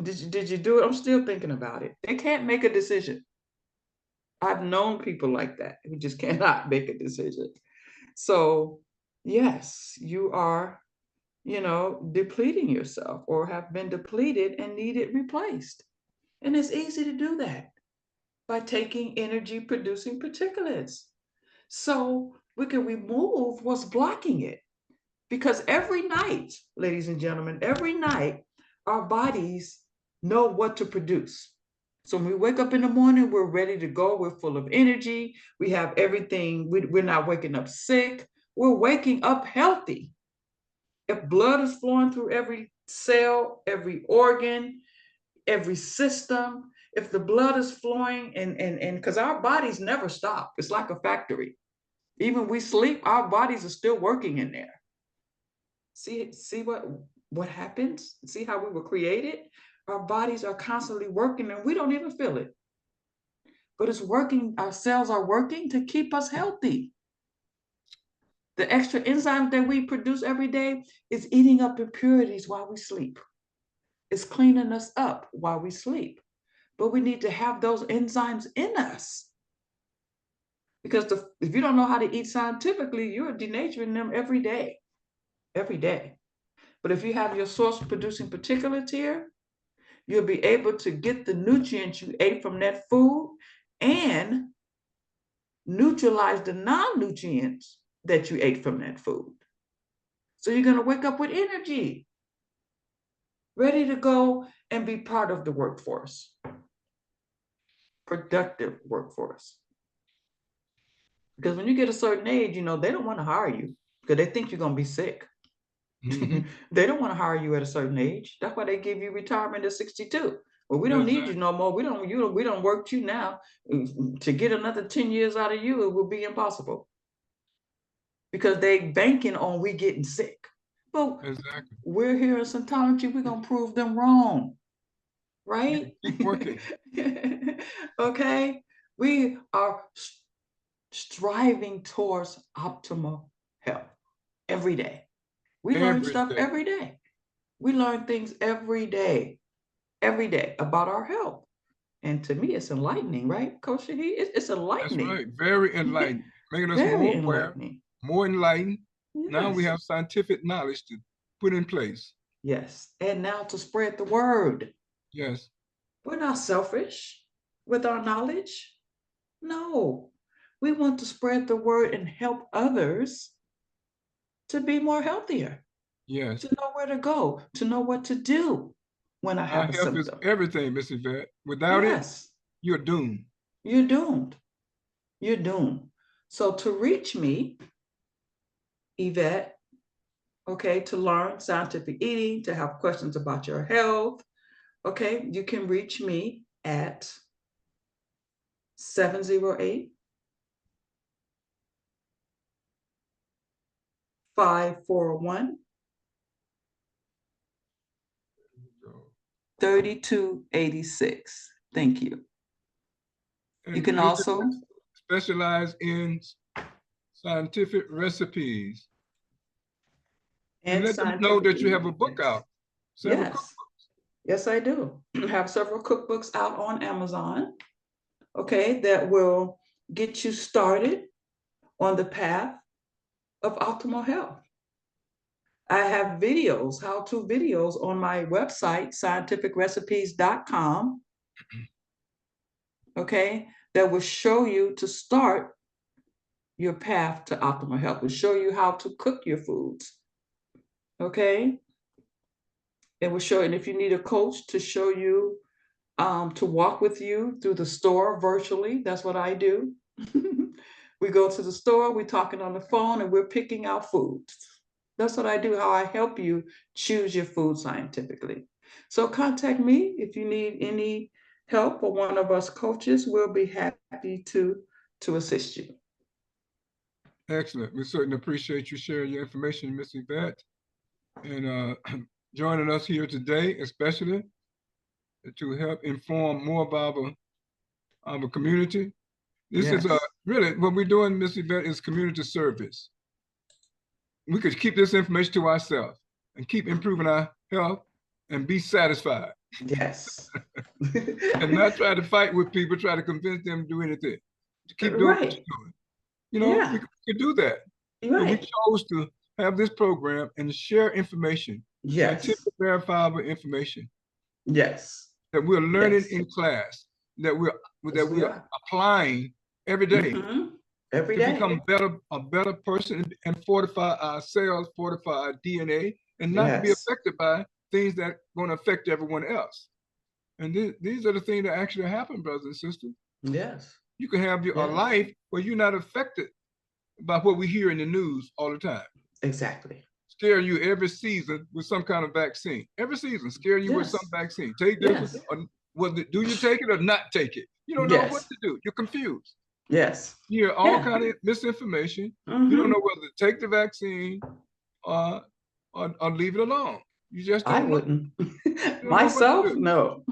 did you do it? I'm still thinking about it. They can't make a decision. I've known people like that who just cannot make a decision. So, yes, you are, depleting yourself or have been depleted and needed replaced. And it's easy to do that by taking energy producing particulates. So we can remove what's blocking it. Because every night, ladies and gentlemen, every night, our bodies know what to produce. So when we wake up in the morning, we're ready to go. We're full of energy. We have everything. We're not waking up sick. We're waking up healthy. If blood is flowing through every cell, every organ, every system, if the blood is flowing and because our bodies never stop, it's like a factory. Even we sleep, our bodies are still working in there. See what happens? See how we were created? Our bodies are constantly working and we don't even feel it. But it's working, our cells are working to keep us healthy. The extra enzymes that we produce every day is eating up impurities while we sleep. It's cleaning us up while we sleep. But we need to have those enzymes in us. Because if you don't know how to eat scientifically, you're denaturing them every day. Every day. But if you have your source producing particulates here, you'll be able to get the nutrients you ate from that food and neutralize the non-nutrients that you ate from that food. So you're going to wake up with energy, ready to go and be part of the workforce, productive workforce. Because when you get a certain age, they don't want to hire you because they think you're going to be sick. Mm-hmm. They don't want to hire you at a certain age. That's why they give you retirement at 62. Well, we don't need you no more. We don't work you now. To get another 10 years out of you, it will be impossible. Because they banking on we getting sick. But Exactly. we're here in Scientology, we're gonna prove them wrong. Right? Keep working. Okay. We are striving towards optimal health every day. We learn stuff every day. We learn things every day about our health. And to me, it's enlightening, right, Coach Shaheed? It's enlightening. That's right. Very enlightening. Making us Very more aware, enlightening. more enlightened. Yes. Now we have scientific knowledge to put in place. Yes. And now to spread the word. Yes. We're not selfish with our knowledge. No. We want to spread the word and help others to be more healthier. Yes. To know where to go, to know what to do when I have Our a health symptom. is everything, Miss Yvette. Without it, you're doomed. You're doomed. You're doomed. So to reach me, Yvette, okay, to learn scientific eating, to have questions about your health, okay, you can reach me at 708 541 3286. Thank you. And You can this also specialize in scientific recipes. And let them know that you have a book out. Several Yes. Yes, I do. I have several cookbooks out on Amazon, okay, that will get you started on the path of optimal health. I have videos, how-to videos on my website, scientificrecipes.com, okay, that will show you to start your path to optimal health, will show you how to cook your foods, okay? It will show, and if you need a coach to show you, to walk with you through the store virtually, that's what I do. We go to the store, we're talking on the phone, and we're picking out foods. That's what I do, how I help you choose your food scientifically. So contact me if you need any help, or one of us coaches will be happy to assist you. Excellent. We certainly appreciate you sharing your information, Ms. Yvette, and joining us here today, especially to help inform more about our community. This is really what we're doing, Ms. Yvette, is community service. We could keep this information to ourselves and keep improving our health and be satisfied. Yes. And not try to fight with people, try to convince them to do anything. To keep doing what you're doing. You know, we could do that. But we chose to have this program and share information, scientific verifiable information. Yes. That we're learning in class, that we're applying every day. Every to day. become a better person and fortify our cells, fortify our DNA, and not to be affected by things that are going to affect everyone else. And these are the things that actually happen, brothers and sisters. Yes. You can have a life where you're not affected by what we hear in the news all the time. Exactly. Scare you every season with some kind of vaccine. Every season, scare you with some vaccine. Take this, do you take it or not take it? You don't know what to do. You're confused. Yes. You hear all kind of misinformation. You don't know whether to take the vaccine or leave it alone. You just don't. I wouldn't. Myself, no.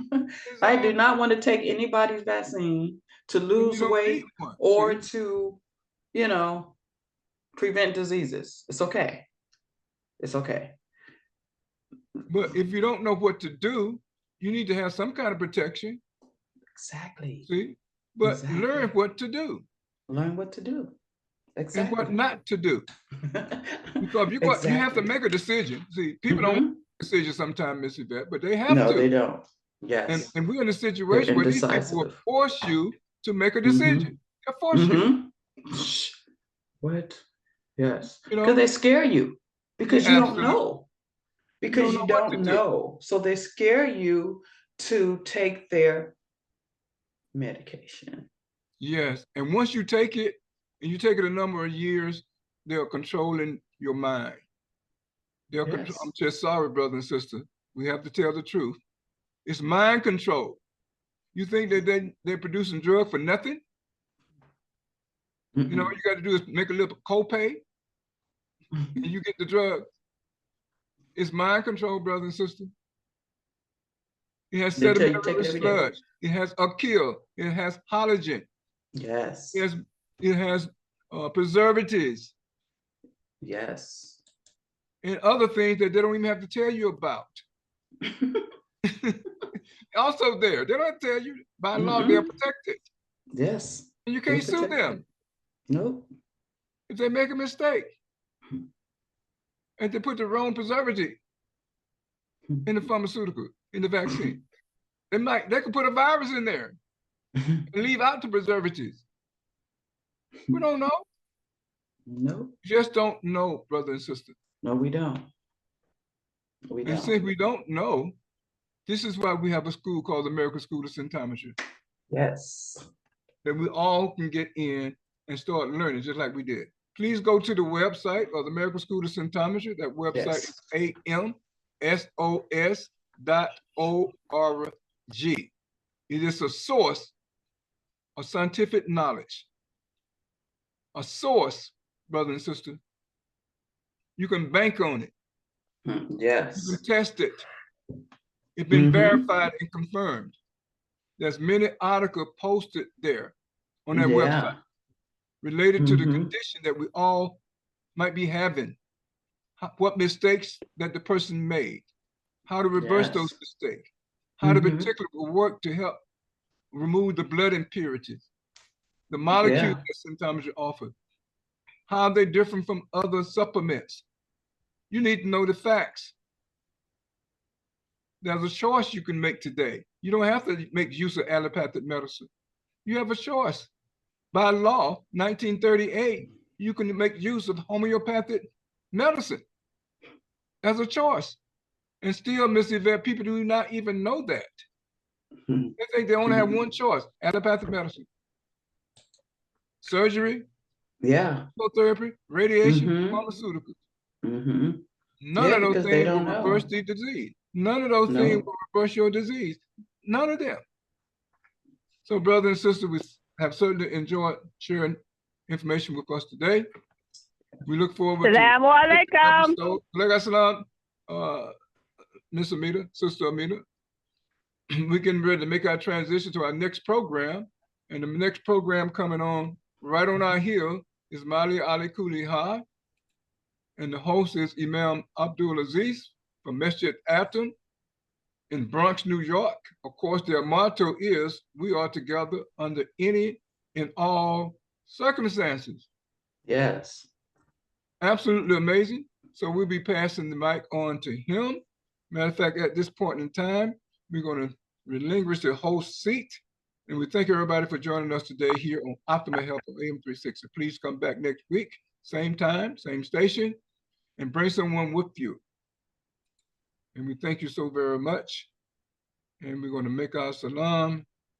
I do not want to take anybody's vaccine to lose weight or to, prevent diseases. It's okay. It's okay. But if you don't know what to do, you need to have some kind of protection. Exactly. See? But learn what to do. Learn what to do. Exactly. And what not to do. Because you have to make a decision. See, people don't make a decision sometimes, Miss Yvette, but they have to. No, they don't. Yes. And we're in a situation where these people will force you to make a decision. They'll force you. What? Yes. Because they scare you. Because you don't know. Because you don't know. So they scare you to take their medication. Yes. And once you take it, and you take it a number of years, they're controlling your mind. I'm just sorry, brother and sister. We have to tell the truth. It's mind control. You think that they're producing drugs for nothing? You know, all you got to do is make a little copay, and you get the drug. It's mind control, brother and sister. It has sedimentary sludge. It has Akil. It has halogen. Yes. It has preservatives. Yes. And other things that they don't even have to tell you about. Also there, they don't tell you, by law, they're protected. Yes. And you can't sue them. Nope. If they make a mistake. And they put the wrong preservative in the pharmaceutical, in the vaccine. They could put a virus in there and leave out the preservatives. We don't know. No. Just don't know, brother and sister. No, we don't. And since we don't know, this is why we have a school called the American School of Symptometry. Yes. That we all can get in and start learning just like we did. Please go to the website of the American School of Symptometry. That website is amsos.org. It is a source of scientific knowledge. A source, brother and sister, You can bank on it. Yes. You can test it. It's been verified and confirmed. There's many articles posted there on that website related to the condition that we all might be having, what mistakes that the person made, how to reverse those mistakes, how the particular will work to help remove the blood impurities, the molecules that sometimes are offered, how they're different from other supplements. You need to know the facts. There's a choice you can make today. You don't have to make use of allopathic medicine. You have a choice. By law, 1938, you can make use of homeopathic medicine as a choice. And still, Miss Yvette, people do not even know that. They think they only have one choice, allopathic medicine. Surgery, chemotherapy, radiation, pharmaceuticals. None of those things will reverse the disease. None of those things will reverse your disease. None of them. So, brothers and sisters, we have certainly enjoyed sharing information with us today. We look forward to episode. Alaikum salam, Miss Amita, Sister Amita. We can ready to make our transition to our next program. And the next program coming on right on our heel is Mali Ali Kuliha. And the host is Imam Abdul Aziz from Masjid Atom in Bronx, New York. Of course, their motto is, we are together under any and all circumstances. Yes. Absolutely amazing. So we'll be passing the mic on to him. Matter of fact, at this point in time, we're going to relinquish the host seat. And we thank everybody for joining us today here on Optimal Health of AM 360. Please come back next week, same time, same station, and bring someone with you. And we thank you so very much. And we're going to make our salam.